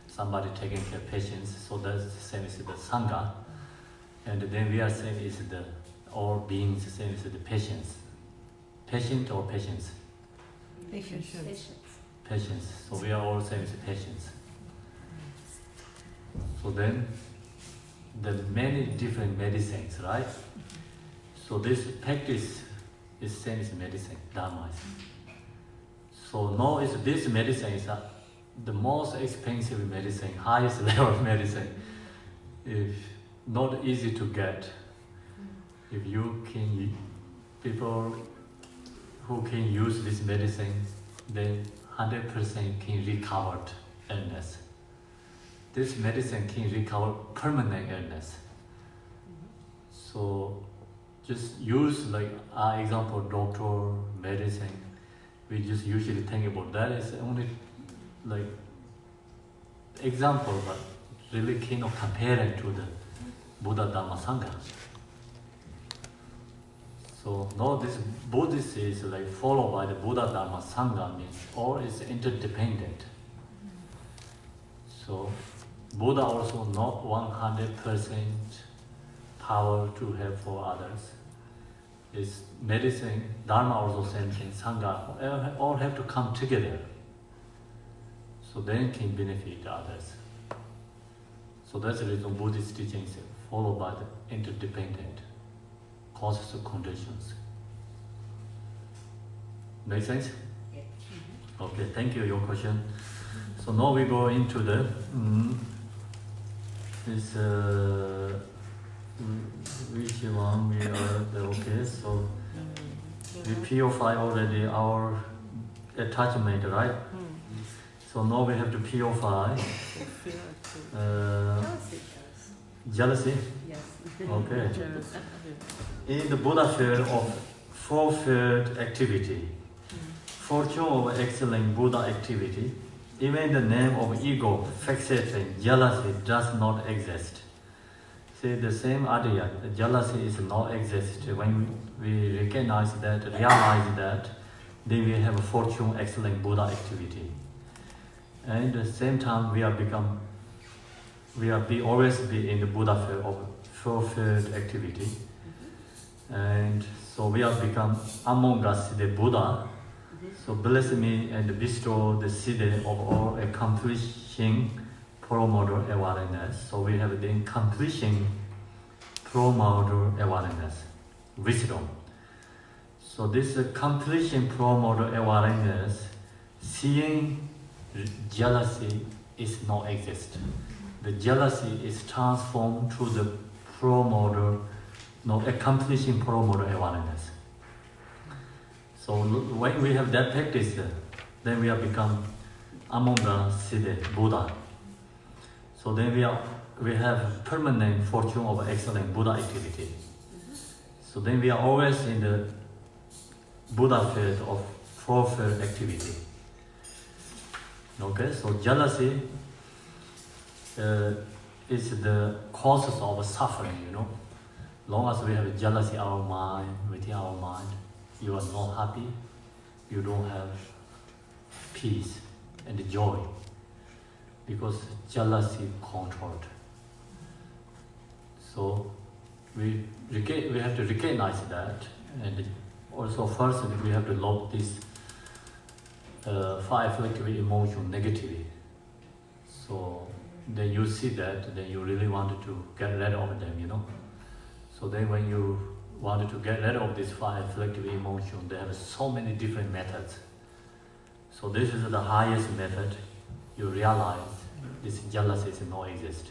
Somebody taking care of patients. So that's the same as the Sangha. And then we are same as the all beings, same as the patients. Patient or patients? Patience. Patients. So we are all same as patients. So then the many different medicines, right? So this practice is same as medicine, Dharma is. So now is this medicine is the most expensive medicine, highest level of medicine. If not easy to get, if you can, people who can use this medicine, then 100% can recover illness. This medicine can recover permanent illness. So just use like example doctor, medicine. We just usually think about that is only like example, but really cannot compare it to the Buddha, Dhamma, Sangha. So now this Buddhist is like followed by the Buddha, Dharma, Sangha, means all is interdependent. So Buddha also not 100% power to help for others. It's medicine, Dharma also same thing, Sangha, all have to come together. So then can benefit others. So that's the reason Buddhist teachings followed by the interdependent causes and conditions. Make sense? Yeah. Okay, thank you, your question. So now we go into the which one we are okay, so we purify already our attachment, right? So now we have to purify jealousy. Okay. In the Buddha sphere of four-field activity, fortune of excelling Buddha activity, even the name of ego, fixating, jealousy does not exist. See, the same idea, jealousy is not exist. When we recognize that, realize that, then we have a fortune excelling Buddha activity. And at the same time, always be in the Buddha sphere of four-field activity. And so we have become among us the Buddha. So bless me and bestow the seed of all accomplishing promoter awareness. So we have the accomplishing promoter awareness, wisdom. So this accomplishing promoter awareness, seeing jealousy is not exist. The jealousy is transformed to the promoter, accomplishing promoter awareness. So when we have that practice, then we have become among the Siddha, Buddha. So then we have permanent fortune of excellent Buddha activity. So then we are always in the Buddha field of fulfilled activity. Okay, so jealousy is the causes of suffering, Long as we have jealousy in our mind, within our mind, you are not happy, you don't have peace and joy, because jealousy controlled. So we have to recognize that, and also first we have to love this five afflictive emotion negatively. So then you see that, then you really wanted to get rid of them, So then when you wanted to get rid of this five afflictive emotion, they have so many different methods. So this is the highest method. You realize this jealousy is not exist.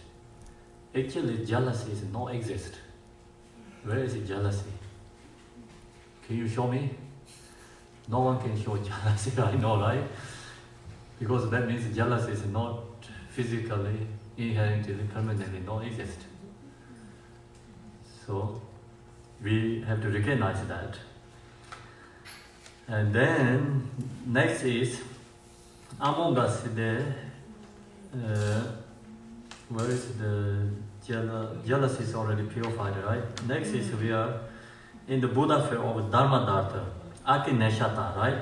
Actually, jealousy is not exist. Where is jealousy? Can you show me? No one can show jealousy, I know, right? Because that means jealousy is not physically, inherently, permanently not exist. So we have to recognize that. And then next is among us where is the jealousy is already purified, right? Next is we are in the Buddha field of Dharma Dharta, Akineshata, right?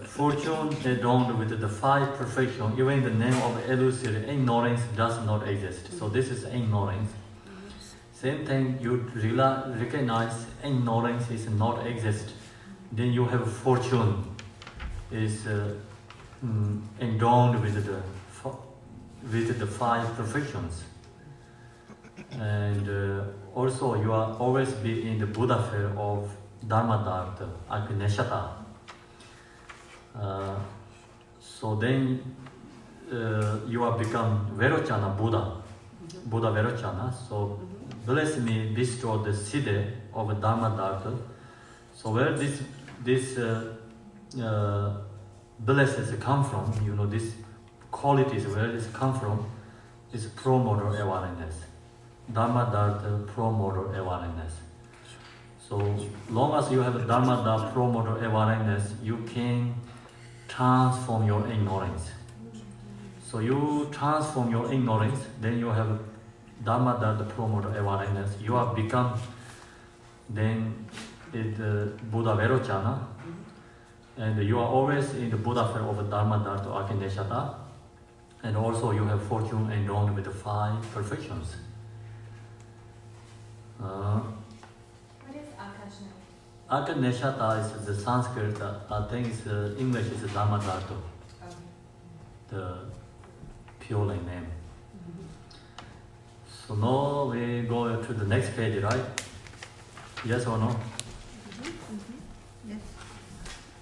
Fortune adorned with the five perfections, even the name of elusive ignorance does not exist. So this is ignorance. Same thing, you recognize ignorance is not exist. Then you have fortune is adorned with the five perfections. And also you are always be in the Buddha field of Dharma Dharta, Akineshata. So then you are become Verochana Buddha, Buddha Verochana. So bless me, bestow the Siddha of Dharma Dharta. So where this blessings come from, this qualities where this come from, is promoter awareness. Dharma Dharta promoter awareness. So long as you have a Dharma Dharta promoter awareness, you can transform your ignorance. So you transform your ignorance, then you have Dharma Dharta promoter awareness. You have become then Buddha Verochana, and you are always in the Buddha field of Dharma Dharta Akineshata, and also you have fortune adorned with the five perfections. What is Akashna? Akineshata is the Sanskrit, I think it's English is Dharma Dharta, the pure name. So now we go to the next page, right? Yes or no? Yes.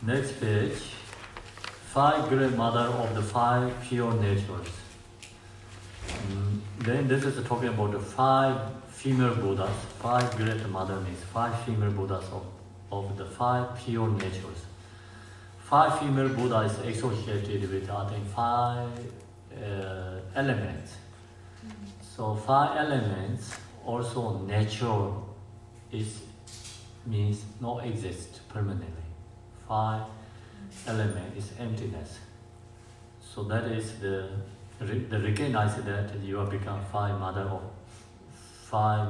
Next page, five great mother of the five pure natures. Then this is talking about the five female Buddhas. Five great mother means five female Buddhas of the five pure natures. Five female Buddhas is associated with, I think, five elements. So five elements, also nature means not exist permanently. Five element is emptiness. So that is the recognize that you have become five mother of five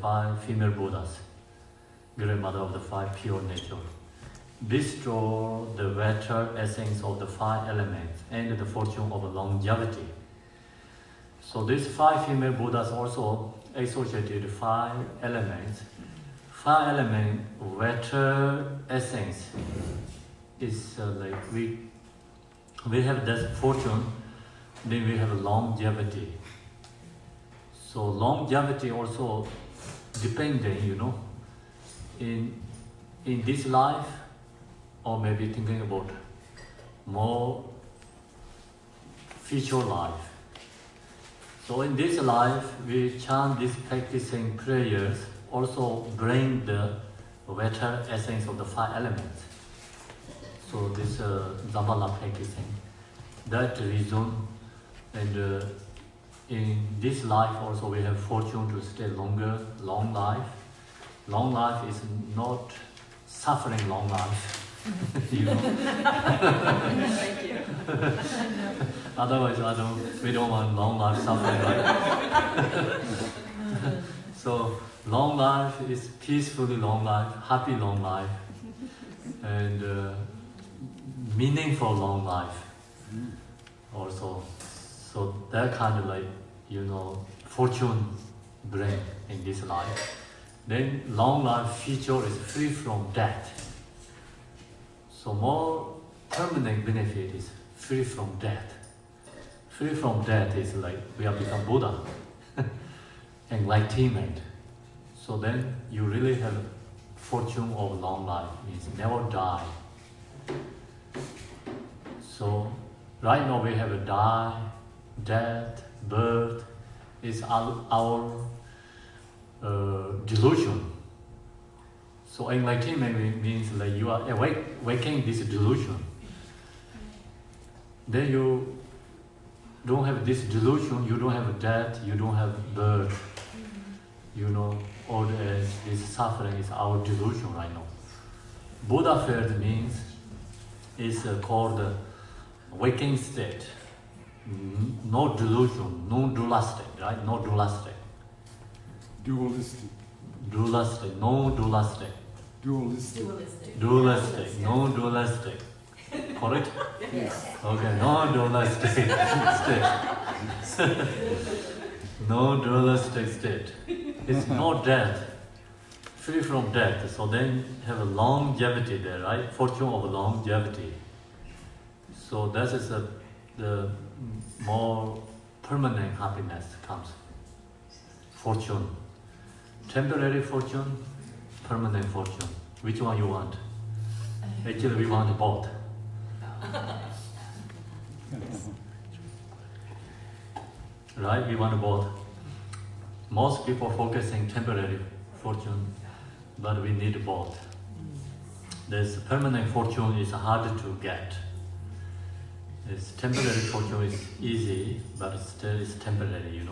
five female Buddhas, great mother of the five pure nature. Bestow the vital essence of the five elements and the fortune of longevity. So these five female Buddhas also associated five elements. Five element vital essence is like we have that fortune, then we have longevity. So longevity also depending, in this life, or maybe thinking about more future life. So in this life, we chant these practicing prayers, also bring the better essence of the 5 elements. So this Dzambala practicing, that reason, and in this life also we have fortune to stay longer, long life. Long life is not suffering long life. You know? Thank you. Otherwise, we don't want long life suffering, right? So, long life is peacefully long life, happy long life, and meaningful long life also. So that kind of like, fortune bring in this life. Then long life future is free from death. So more permanent benefit is free from death. Free from death is like we have become Buddha, enlightenment. So then you really have fortune of long life, means never die. So right now we have a die, death, birth is our delusion. So enlightenment means like you are awakening this delusion. Then you don't have this delusion, you don't have death, you don't have birth. Old age, this suffering is our delusion right now. Buddha field means is called waking state. No delusion, no dualistic, right? No dualistic. Dualistic. Dualistic, no dualistic. Dualistic. Dualistic, no dualistic. Correct? Yes. Okay, no dualistic state. No dualistic state. It's no death. Free from death. So then have a longevity there, right? Fortune of longevity. So that is the more permanent happiness comes. Fortune. Temporary fortune, permanent fortune. Which one you want? Actually, we want both. Right? We want both. Most people focusing temporary fortune, but we need both. This permanent fortune is hard to get. This temporary fortune is easy, but still is temporary,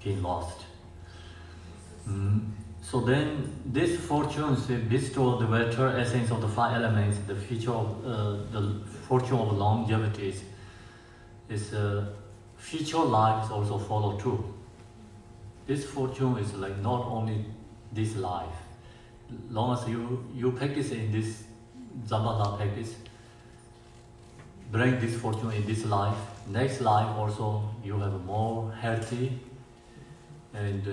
getting lost. So then, this fortune bestow the better essence of the 5 elements. The feature of the fortune of longevity is future lives also follow too. This fortune is like not only this life. Long as you practice in this Dzambala practice, bring this fortune in this life. Next life also you have more healthy and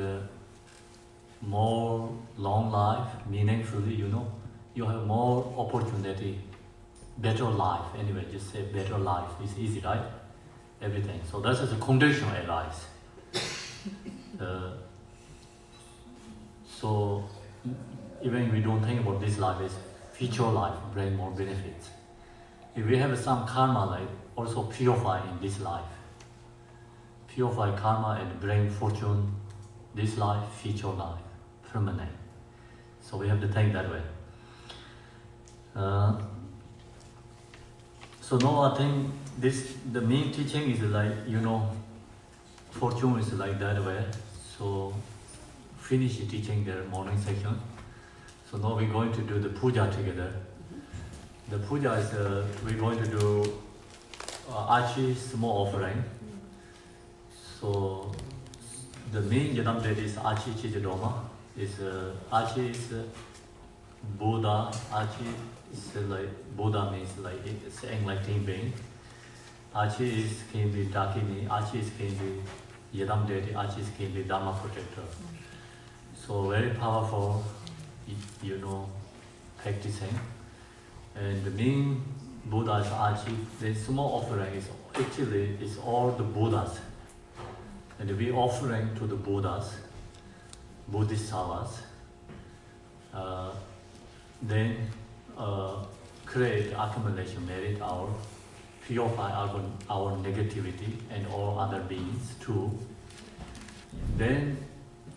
more long life, meaningfully, you have more opportunity, better life. Anyway, just say better life. It's easy, right? Everything. So that is a condition in life. So even we don't think about this life, it's future life, bring more benefits. If we have some karma, like also purify in this life. Purify karma and bring fortune, this life, future life, permanent. So we have to think that way. So now I think the main teaching is like, fortune is like that way. So finish teaching the morning section. So now we're going to do the puja together. The puja is, we're going to do Achi small offering. So the main Yadam date is Achi Chijadoma. Achi is Buddha. Achi is like, Buddha means like it's enlightened being. Achi can be Dakini, Achi can be Yadam deity, Achi can be Dharma protector. So very powerful, practicing. And the main Buddha is Achi. The small offering is actually all the Buddhas. And we offering to the Buddhas, Bodhisattvas, then create accumulation merit our purify our negativity and all other beings too. Then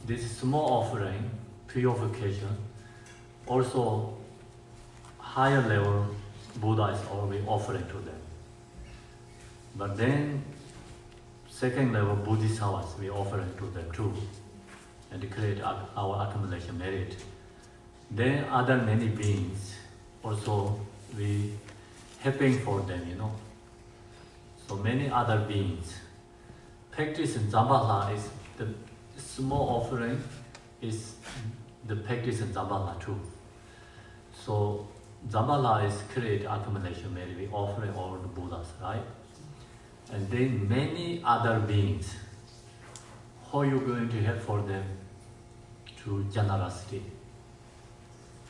this small offering, purification, also higher level Buddha is already offering to them. But then second level Bodhisattvas we offering to them too, and create our accumulation merit. Then other many beings also we helping for them, So many other beings. Practice in Dzambala is the small offering is the practice in Dzambala too. So Dzambala is create accumulation merit, we offering all the Buddhas, right? And then many other beings, how are you going to help for them to generosity?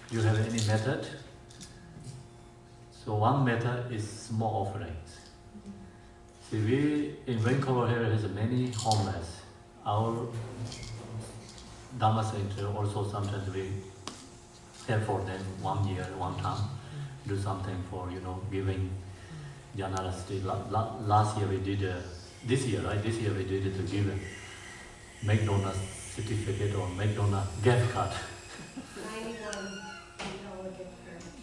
Do you have any method? So one method is small offerings. See, we in Vancouver here has many homeless. Our Dharma center also sometimes we help for them 1 year, one time, do something for giving generosity. Last year we did, this year, right? This year we did it to give a McDonald's certificate or McDonald's gift card.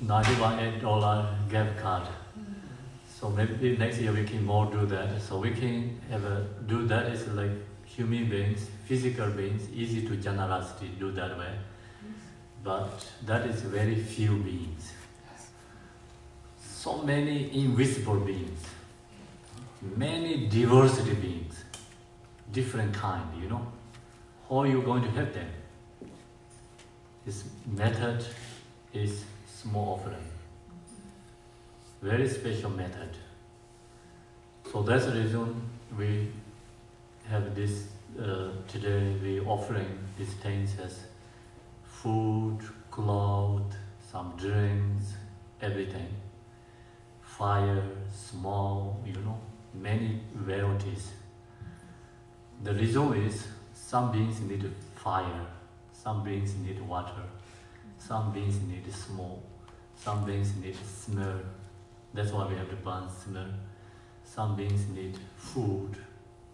$91 gift card. So maybe next year we can more do that. So we can do that is like human beings, physical beings, easy to generosity, do that way. But that is very few beings. So many invisible beings, many diversity beings, different kind, How are you going to help them? This method is small offering. Very special method. So that's the reason we have this, today we offering these things as food, clothes, some drinks, everything. Fire, small, many varieties. The reason is some beings need fire, some beings need water, some beings need smoke, some beings need smell. That's why we have to burn smell. Some beings need food,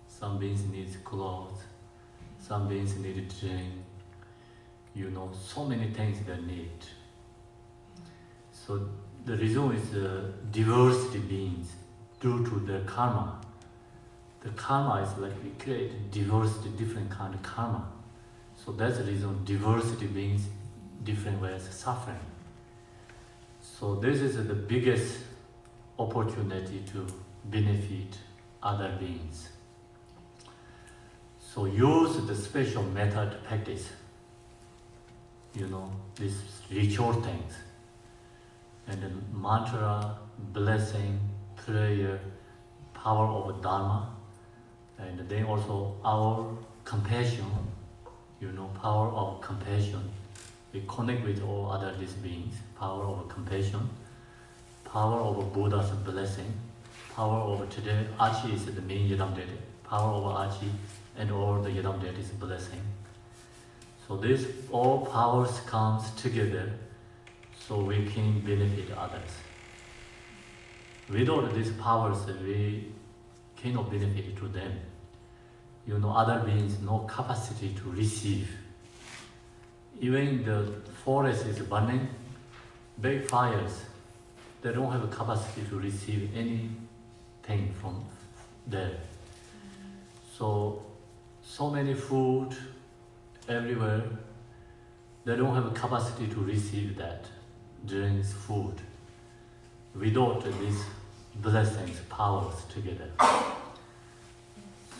some beings need clothes, some beings need drink. So many things they need. So the reason is diversity beings due to the karma. The karma is like we create diversity, different kind of karma. So that's the reason diversity beings different ways of suffering. So this is the biggest opportunity to benefit other beings. So use the special method to practice. These ritual things. And then mantra, blessing, prayer, power of Dharma, and then also our compassion, power of compassion. We connect with all other these beings, power of compassion, power of Buddha's blessing, power of today, Achi is the main Yidam deity, power of Achi and all the Yidam deities blessing. So these all powers comes together so we can benefit others. Without these powers, we cannot benefit to them. Other beings no capacity to receive. Even the forest is burning, big fires, they don't have a capacity to receive anything from there. So many food everywhere, they don't have a capacity to receive that, drinks, food, without these blessings, powers together.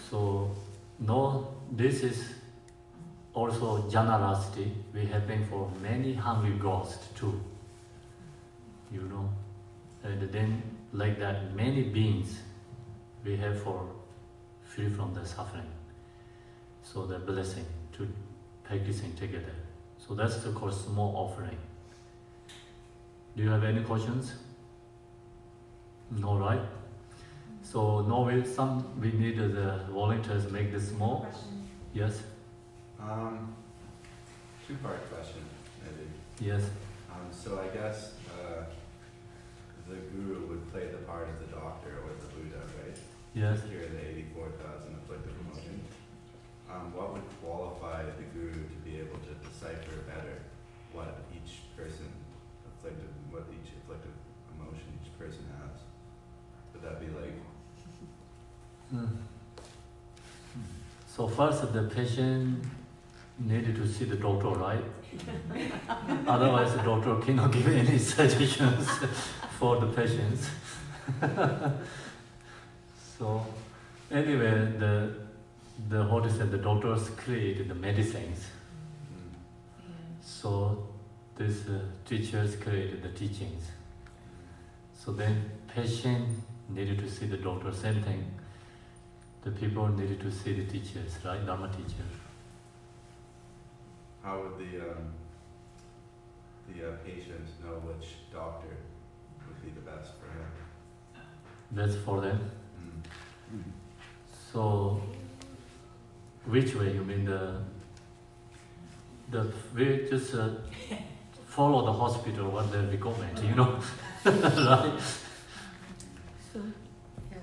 So this is also generosity. We helping for many hungry ghosts too. And then like that, many beings we have for free from the suffering. So the blessing to practicing together. So that's the called small offering. Do you have any questions? No, right? So now we need the volunteers make this small. Yes. Two-part question, maybe. Yes. So I guess the guru would play the part of the doctor or the Buddha, right? Yes. Here in the 84,000 afflictive emotions. What would qualify the guru to be able to decipher better what each person what each afflictive emotion each person has? Would that be like? So first the patient needed to see the doctor, right? Otherwise the doctor cannot give any suggestions for the patients. So anyway, the what is it, the doctors created the medicines. So these teachers created the teachings. So then patient needed to see the doctor, same thing. The people needed to see the teachers, right? Dharma teacher. How would the patient know which doctor would be the best for him? That's for them. So, which way? You mean we just follow the hospital what they recommend, you know, right? So, yeah.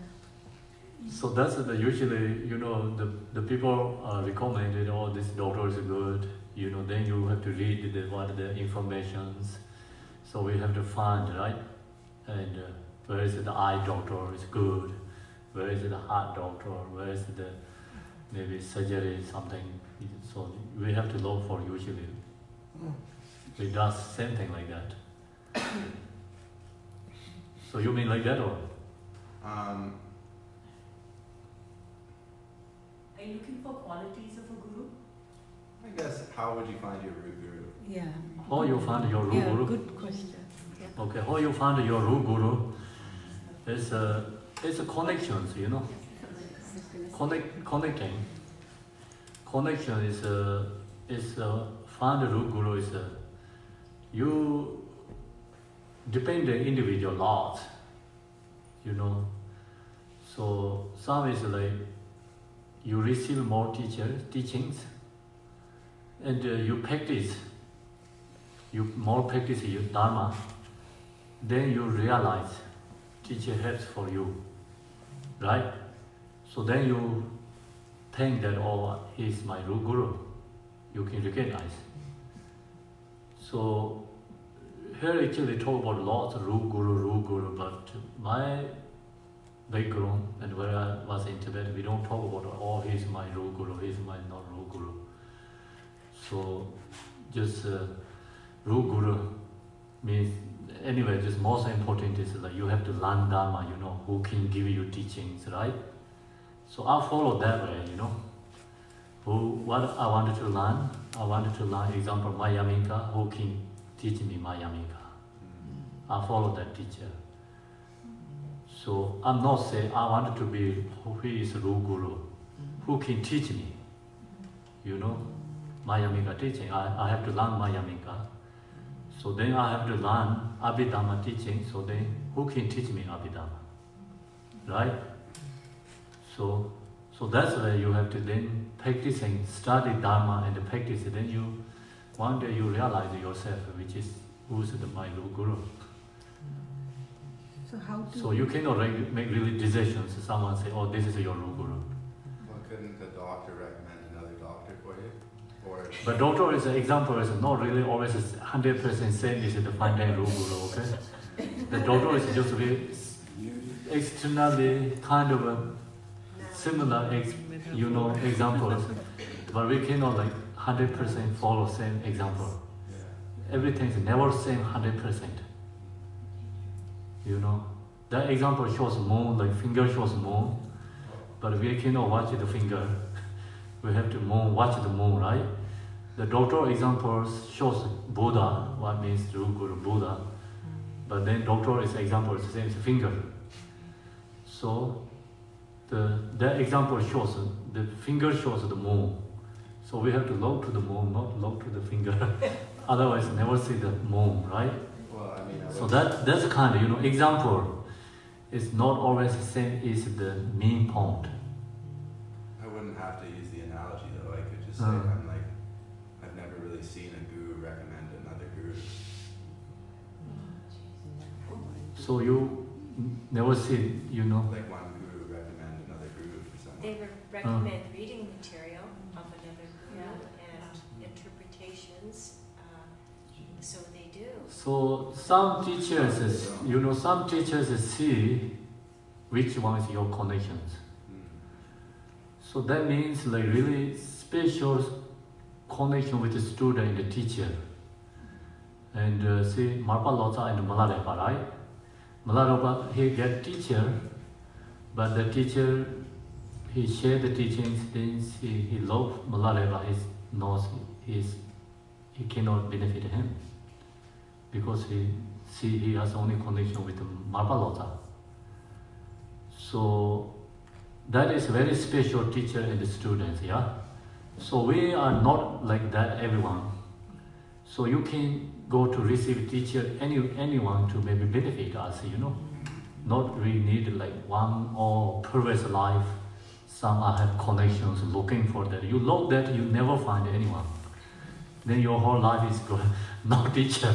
So that's usually, you know, the people recommended, oh, this doctor is good, you know, then you have to read what the informations. So we have to find, right? And where is the eye doctor is good, where is the heart doctor, where is the maybe surgery, something. So we have to look for usually. We do same thing like that. So you mean like that or? Are you looking for qualities of a guru? I guess, how would you find your root guru? Yeah. How you find your root Yeah, guru? good question. Yeah. Okay, how you find your root guru? It's a connections, you know. Connecting. Connection is find the root guru is you depend on individual laws, you know. So some is like you receive more teachings, and you practice. You more practice your dharma, then you realize teacher helps for you, right? So then you think that, oh, he's my root guru. You can recognize. So here actually talk about lots of root guru, but my background and where I was in Tibet, we don't talk about, oh, he's my root guru, he's my not root guru. So just root guru means, anyway, just most important is that you have to learn Dharma, you know, who can give you teachings, right? So I follow that way, you know. What I wanted to learn, example, Mayamika, who can teach me Mayamika. I follow that teacher. So I'm not saying I wanted to be who is root guru, who can teach me, you know, Mayamika teaching. I have to learn Mayamika. So then I have to learn Abhidhamma teaching, so then who can teach me Abhidhamma? Right? So that's why you have to then practice and study Dharma and practice it. Then one day you realize yourself, which is who's my guru. So how to... So you cannot make really decisions. Someone say, oh, this is your guru. Well, couldn't the doctor recommend another doctor for you? Or But doctor is an example, is not really always 100% same as the final guru, okay? The doctor is just really externally kind of a similar examples, but we cannot like 100% follow same example. Everything is never same 100%. You know, that example shows moon, like finger shows moon, but we cannot watch the finger. We have to watch the moon, right? The doctor examples shows Buddha, what means Guru Buddha, but then doctor is example is the same as finger. So that example shows the finger shows the moon. So we have to look to the moon, not look to the finger. Otherwise, never see the moon, right? well, I mean, So that's a kind of example. It's not always the same as the main point. I wouldn't have to use the analogy though. I could just say I've never really seen a guru recommend another guru. So you never see, you know. Like one guru recommend another guru for someone. They recommend reading material of another guru and interpretations, so they do. So some teachers, you know, some teachers see which one is your connections. So that means like really special connection with the student and the teacher. And see, Marpa Lotsa and Malarepa, right? Malarepa, he get teacher, but the teacher, he share the teachings, things, he love Malarepa, he knows he cannot benefit him. Because he has only connection with Marpa Lotsa. So that is very special teacher and the students, yeah? So we are not like that, everyone. So you can go to receive teacher, anyone to maybe benefit us, you know. Not really need like one or previous life, some I have connections looking for that. You look that, you never find anyone. Then your whole life is good, no teacher.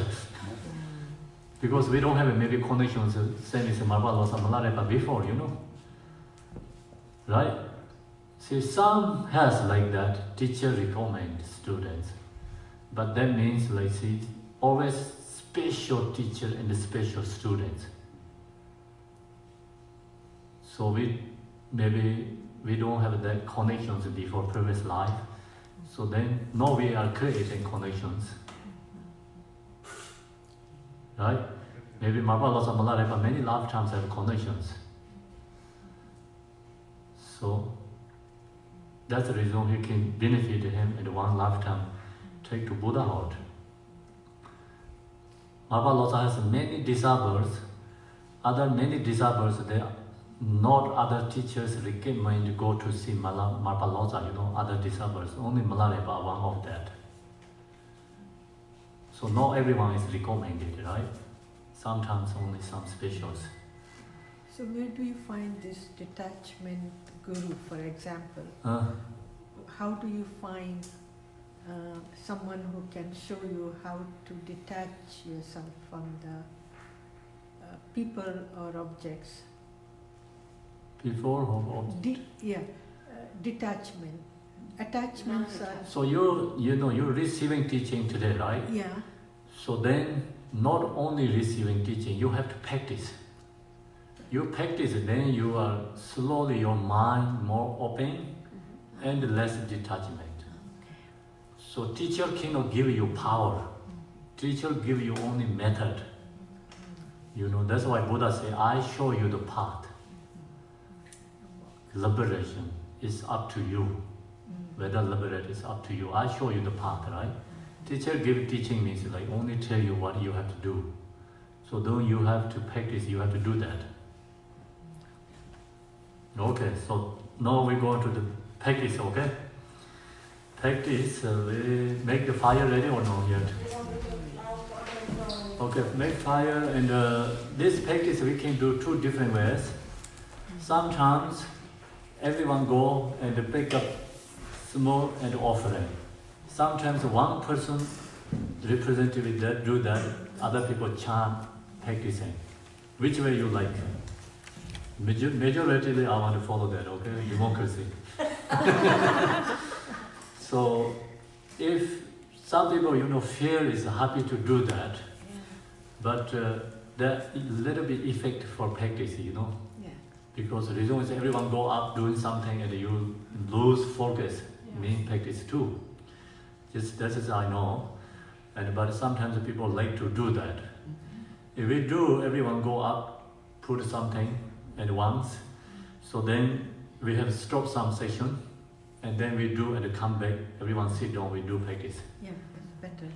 Because we don't have maybe connections, same as Marpa Lotsa Malarepa before, you know. Right? See, some has like that, teacher recommend students. But that means like, see, always special teacher and special students. So we don't have that connections before previous life. So then now we are creating connections. Right? Maybe Marpa Lotsa Malarepa many lifetimes have connections. So that's the reason he can benefit him in one lifetime, take to Buddhahood. Marpa Lotsa has many disciples. Many disciples, they are not other teachers recommend to go to see Marpa Lotsa, you know, other disciples. Only Malarepa, one of that. So not everyone is recommended, right? Sometimes only some specials. So where do you find this detachment guru, for example? How do you find someone who can show you how to detach yourself from the people or objects? Before or object? Detachment. Attachments are... So you're receiving teaching today, right? Yeah. So then, not only receiving teaching, you have to practice. You practice, then you are slowly, your mind more open and less detachment. So teacher cannot give you power. Teacher give you only method. You know, that's why Buddha say, I show you the path. Liberation is up to you. Whether liberate is up to you. I show you the path, right? Teacher give teaching means like only tell you what you have to do. So then you have to practice, you have to do that. Okay, so now we go to the practice, okay? Practice, we make the fire ready or not yet? Okay, make fire, and this practice we can do two different ways. Sometimes everyone go and pick up small and offering. Sometimes one person representative that do that, other people chant, practicing. Which way you like? Majority I want to follow that, okay? Democracy. So if some people, you know, feel is happy to do that, but that little bit effect for practice, you know? Yeah. Because the reason is everyone go up doing something and you lose focus, mean practice too. Just that is I know, but sometimes people like to do that. If we do, everyone go up, put something at once. So then we have stop some session, and then we do and come back. Everyone sit down, we do practice. Yeah, it's better.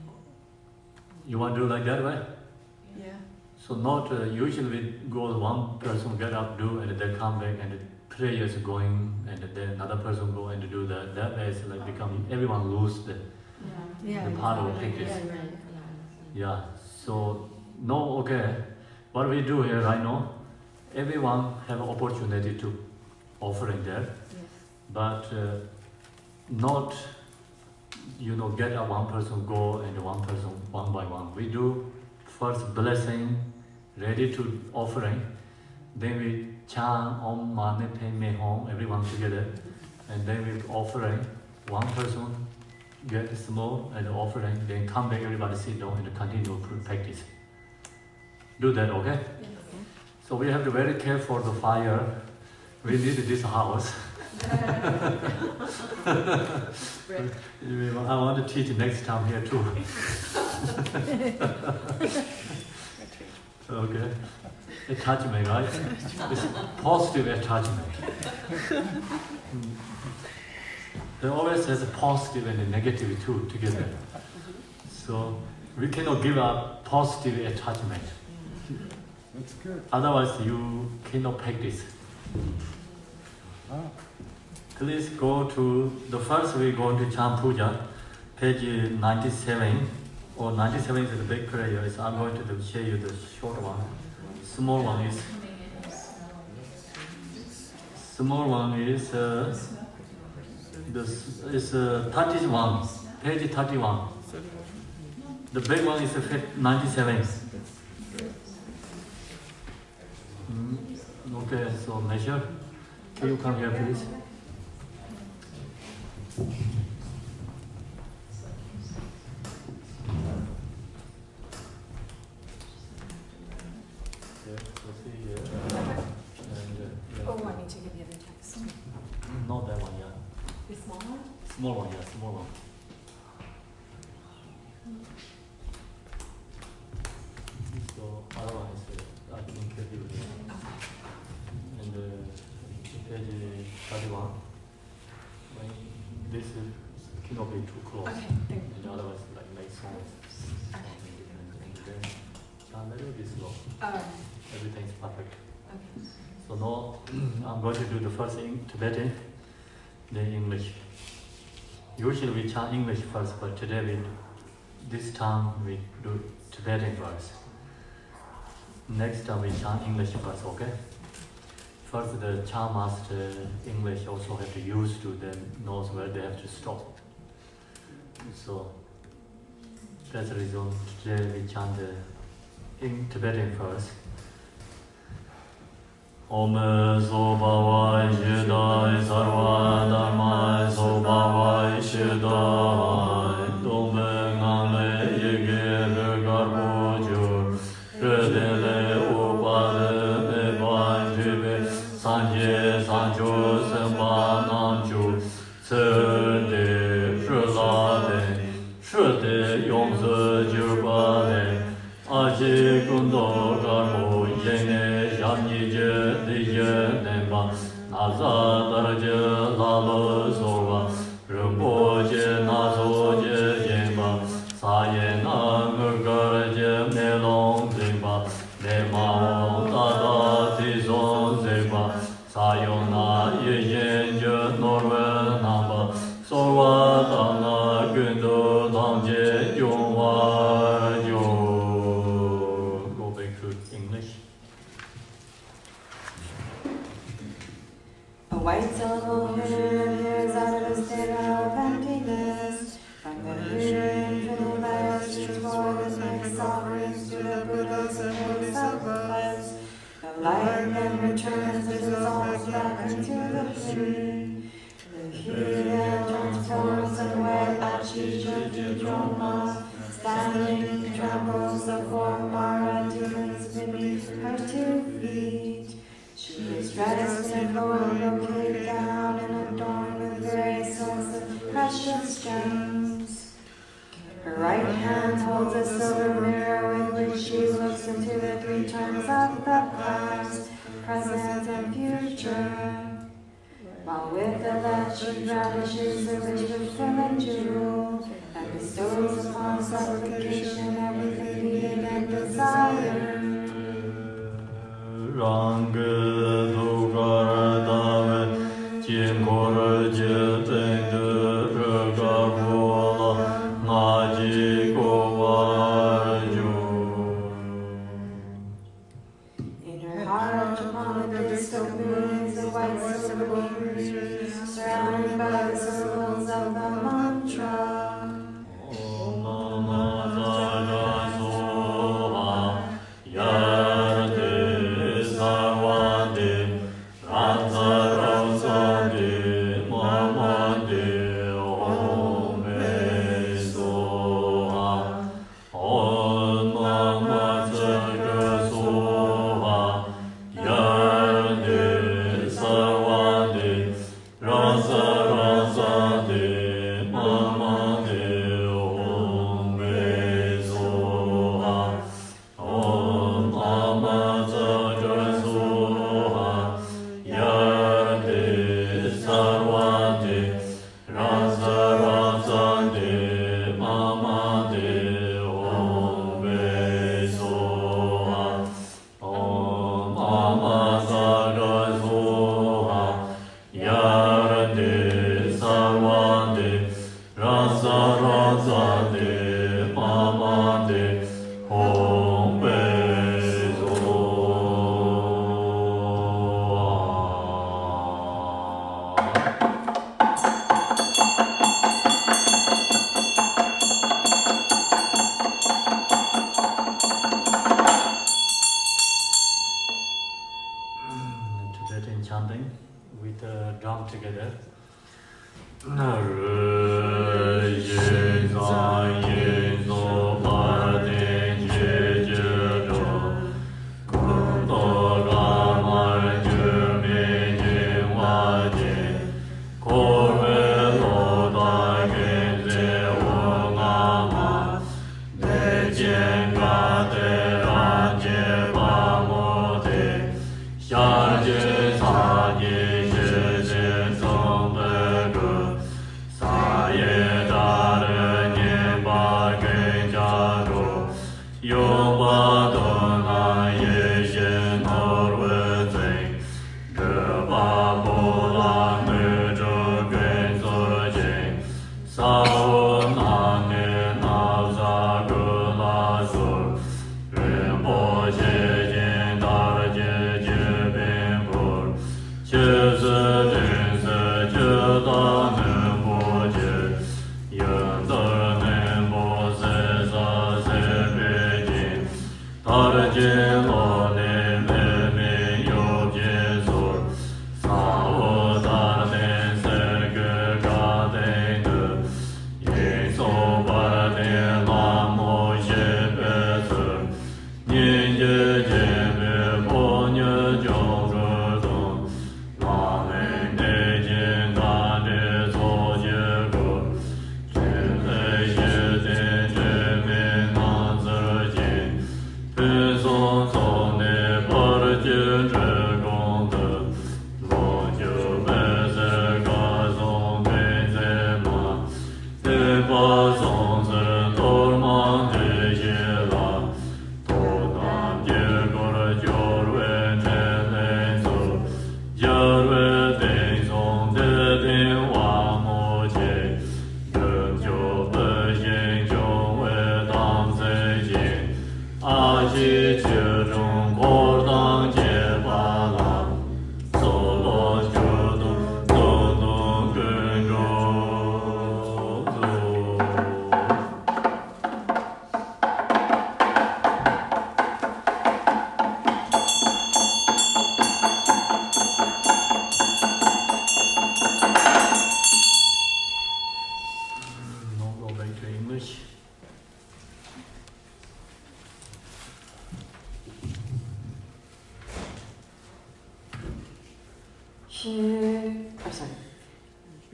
You want to do like that, right? Yeah. So not usually we go one person get up, do, and then come back, and the prayer is going, and then another person go and do that. That way it's like become everyone lose the part of practice. Yeah. So no, okay. What we do here right now, everyone have an opportunity to offering there, but not, you know, get a one person go and one person one by one. We do first blessing, ready to offering. Then we chant Om Mane Padme Hum, everyone together, and then we offering. One person get small and offering, then come back, everybody sit down and continue to practice. Do that, okay? So we have to be very careful for the fire. We need this house. I want to teach next time here too. Okay. Attachment, right? It's positive attachment. There always has a positive and a negative too together. So we cannot give up positive attachment. That's good. Otherwise you cannot practice. Please go to the first we go to Chant Puja, page 97. Or 97 is the big prayer. So I'm going to show you the short one. Small one is 31, page 31. The big one is 97. Okay, so measure. Can you come here, please? Oh, I need to get the other text. Not that one, yeah. The small one? Small one, yeah, small one. So otherwise, I think you will. And page 31. When this cannot be too close. Okay, thank you. And otherwise, like make songs. And then a little bit slow. Everything's perfect. Okay. So now I'm going to do the first in Tibetan, then English. Usually we chant English first, but today this time we do Tibetan first. Next time we chant English first, okay? First the chant master English also have to use to them knows where they have to stop. So that's the reason today we chant in Tibetan first. Om Sobhavai Shidai Sarva Dharmai Sobhavai Shidai Dome Ngale Yege Garbo Ju Redele Upade Evan Jibe Sanje Sanjo Semba Namju Serde Shrelade Shrede Yongse Jirbade Aji Kundo Garbo Yene Yanije Dije Nemba Naza Daraje Lalo Sova Rinpoche Nazoje Yemba Sayena Murgaraje Melong Zimba Nemao Tada Tizon Zimba Sayona Yeyenje Norwe Namba Sorwa Dana Gundo Dangje Yongwa Yo. Go back to English. A white syllable appears out of a state of emptiness. From the infinite light streams forth and makes offerings to the Buddhas and Bodhisattvas. The light then returns and dissolves back into the tree. The heat then transforms and white Achija Droma. Standing trembles the four Mara demons beneath her 2 feet. She is dressed in gold, brocade gown, and adorned with various sorts of precious gems. Her right hand holds a silver mirror with which she looks into the 3 times of the past, present, and future. While with the left she brandishes the rich with and jewel, and bestows upon supplication everything needed and desired. Rang Dugar Dave Jingor Jiteng Ragabola Naji Kovarju. In her heart, upon the disc of moon, is a white silver tree, surrounded by the circles of the mantra. Om Namah Shivaya.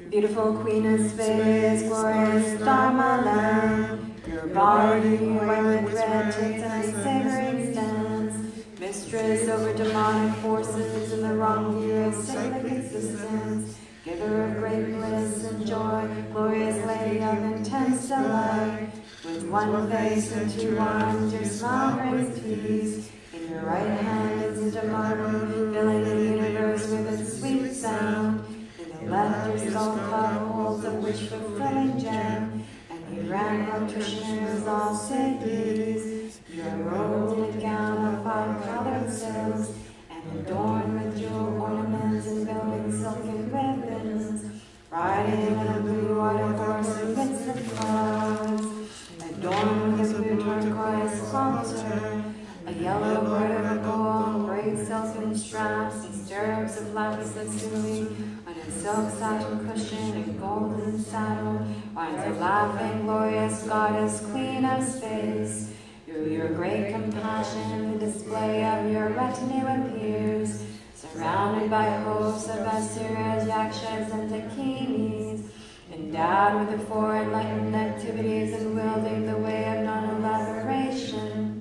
Beautiful Queen of Space, glorious Dzambala, your body white with red takes a savoring stance, mistress over demonic forces in the wrong view of cyclic existence, giver of great bliss and joy, glorious lady of intense delight, with one face and two arms, your smile brings peace. In your right hand is a Dzambhala, filling the universe with its sweet sound. In the left your soul cup holds a wish-fulfilling gem, and you grant practitioners all cities. You are robed in a gown of five-colored silks, and adorned with jewel ornaments and billowing silken ribbons, riding in a blue water horse amidst the clouds, adorned with a blue turquoise halter, a yellow border of gold, great silken straps, and stirrups of lapis lazuli, on a silk satin cushion and golden saddle, rides a laughing, glorious goddess, queen of space. Through your great compassion, the display of your retinue appears, surrounded by hosts of asuras, yakshas, and dakinis, endowed with the four enlightened activities and wielding the way of non-elaboration.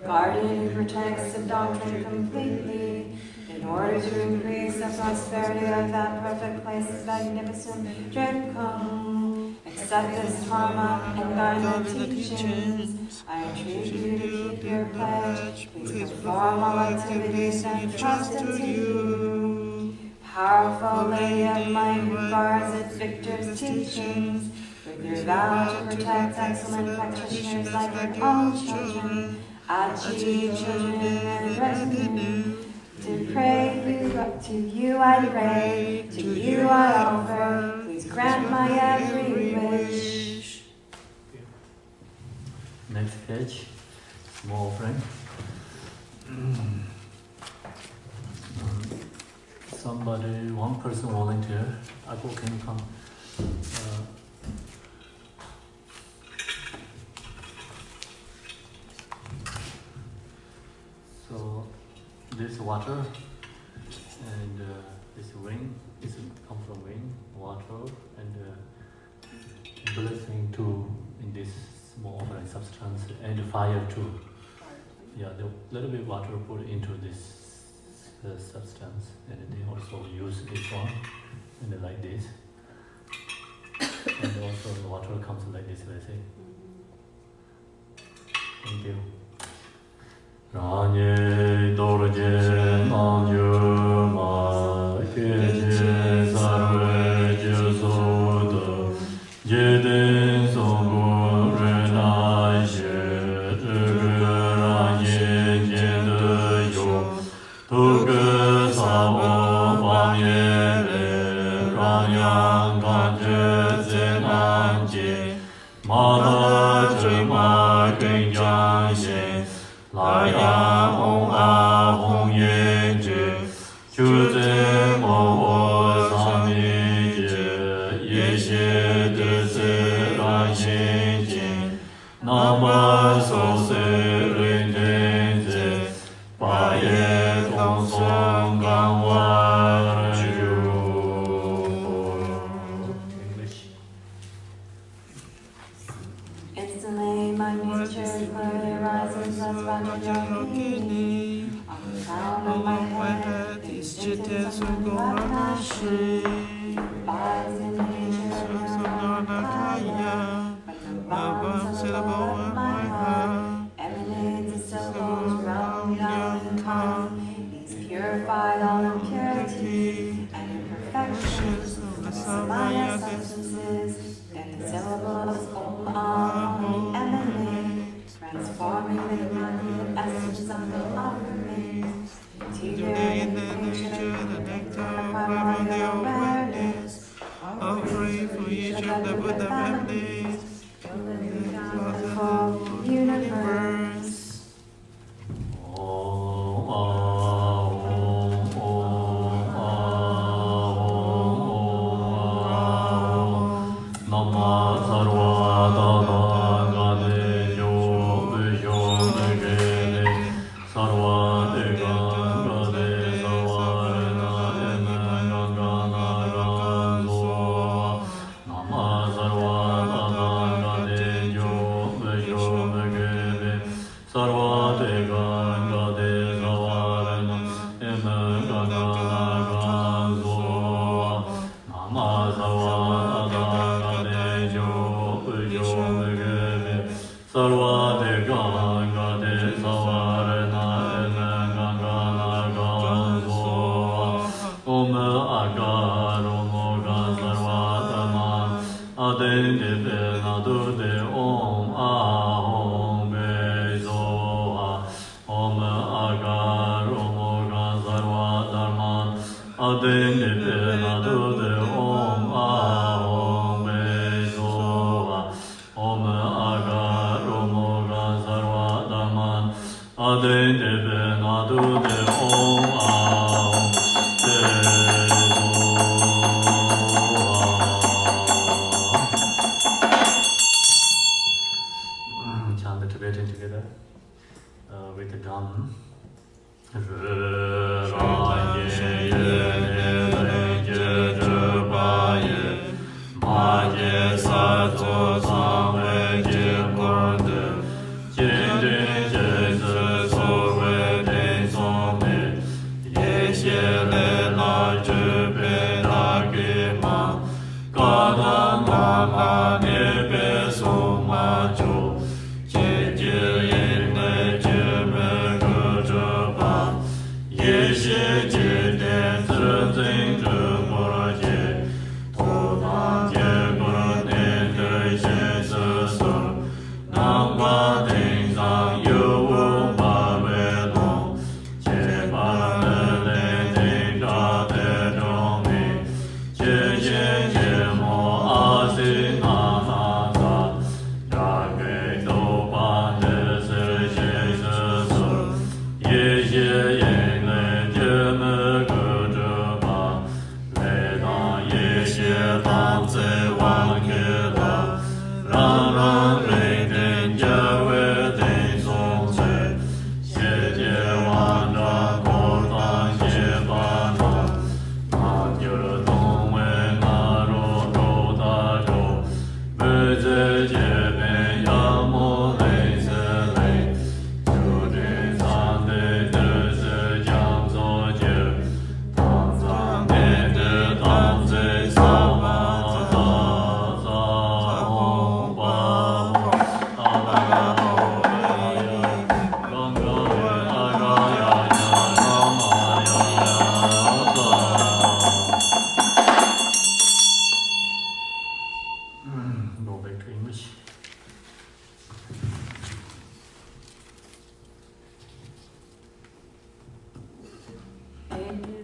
Guardian and protects the doctrine completely, in order to increase the prosperity of that perfect place of magnificent Dripkum. Accept this dharma and guide my teachings. I entreat you to keep your pledge. Please perform all activities entrusted to you. Powerful Lady of Might who guards its victor's teachings, with your vow to protect excellent practitioners like your own children, Achi, children, and retinue. To you I pray, to you I offer, please grant my every wish. Next page, small offering. Somebody, one person volunteer. Apo, can you come? So this water and this wing, this come from wing, water, and blessing too in this small offering substance, and fire too. Yeah, the little bit water put into this substance, and they also use this one, and like this. And also the water comes like this, let's say. And you. Ranye dorje nanjuma keje sarve jesudo jeden songu renashe ranye jende yo tuge sao bangye ranyang kanje zenanje mada chuma kenjang shen lai a hong a hong ye je chu zhe mo wo san ye je ye xie de se ran xin jin na ma so se ren den ze ba ye tong song gang wa ren yu. English. Instantly, my music clearly arises as Vajrayogini. On the crown of my head, these chittins will go Ranashi. Lies in nature, Nirmanakaya. From the bonds of my heart, emanates a syllables round young calm. These purified all impurity and imperfections of Samaya substances. Then the syllables Om Ahom emanate, transforming the embodied essence of the offerings. Today in the nature, the nectar of primary awareness, offering for each of the Buddha families, building the whole universe. Chant the Tibetan together with the drum. Ye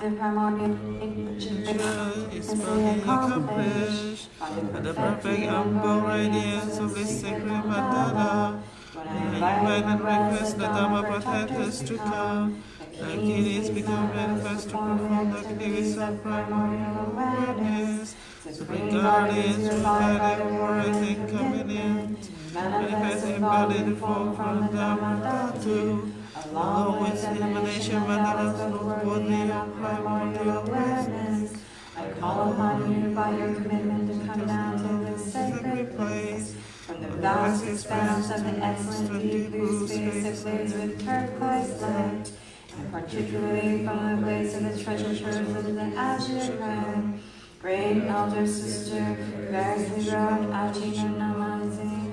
the primordial nature is fully accomplished by the perfect unborn radiance of this sacred mandala. When I invite and request the Dharma protectors to come, the keys become manifest to perform the activities of primordial awareness. Supreme guardians provide by the words inconvenient, manifest embodied form from the Dharma Dhatu, along with emanation mandalas of worthy of primordial awareness. I call upon you by your commitment to come down to this sacred place, from the vast expanse of the excellent deep blue space that blazes with turquoise light, and particularly from the place of the treasure troves of the azure crown. Great Elder Sister, variously robed Ajita Namazi,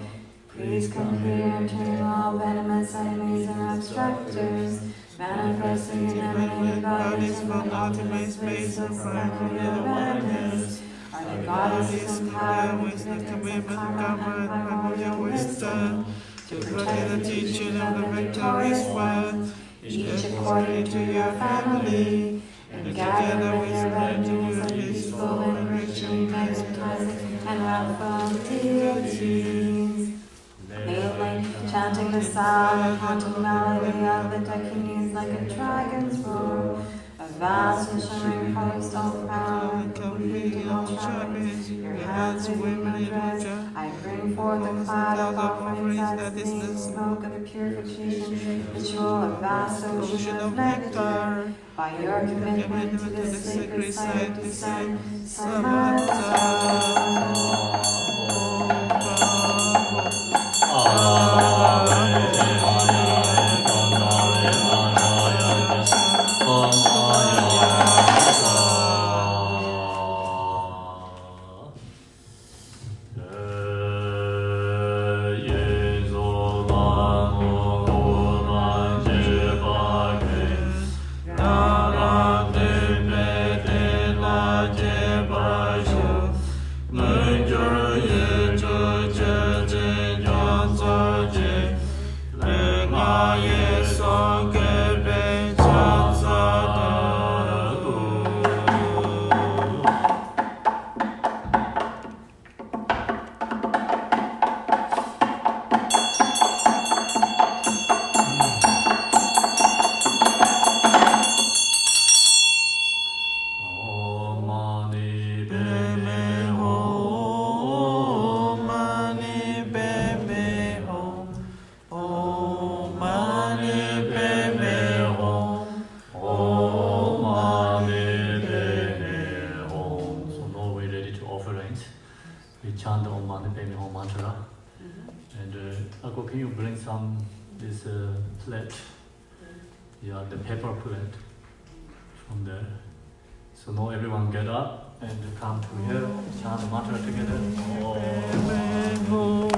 please come here and turn all venomous enemies and obstructors, manifesting in emanating bodies from the ultimate space of primordial awareness. Are the goddesses empowered with the commitment of karma and primordial wisdom to protect the teaching of the victorious one, each according to your family, and together with your revenues of peaceful, enriching, magnetizing, and helpful deities. Lately, chanting the sound and haunting melody of the Dakinis like a dragon's roar, a vast and shimmering host, all proud and complete all trappings, your hands women in dress, I bring forth a cloud of offerings that is the smoke of the purification ritual, a vast ocean of nectar. By your commitment to this sacred site, descend Samatha. We chant the Om Mani Padme Hum mantra, and Ako, can you bring this plate, the paper plate from there? So now everyone get up and come to here, chant the mantra together. Om.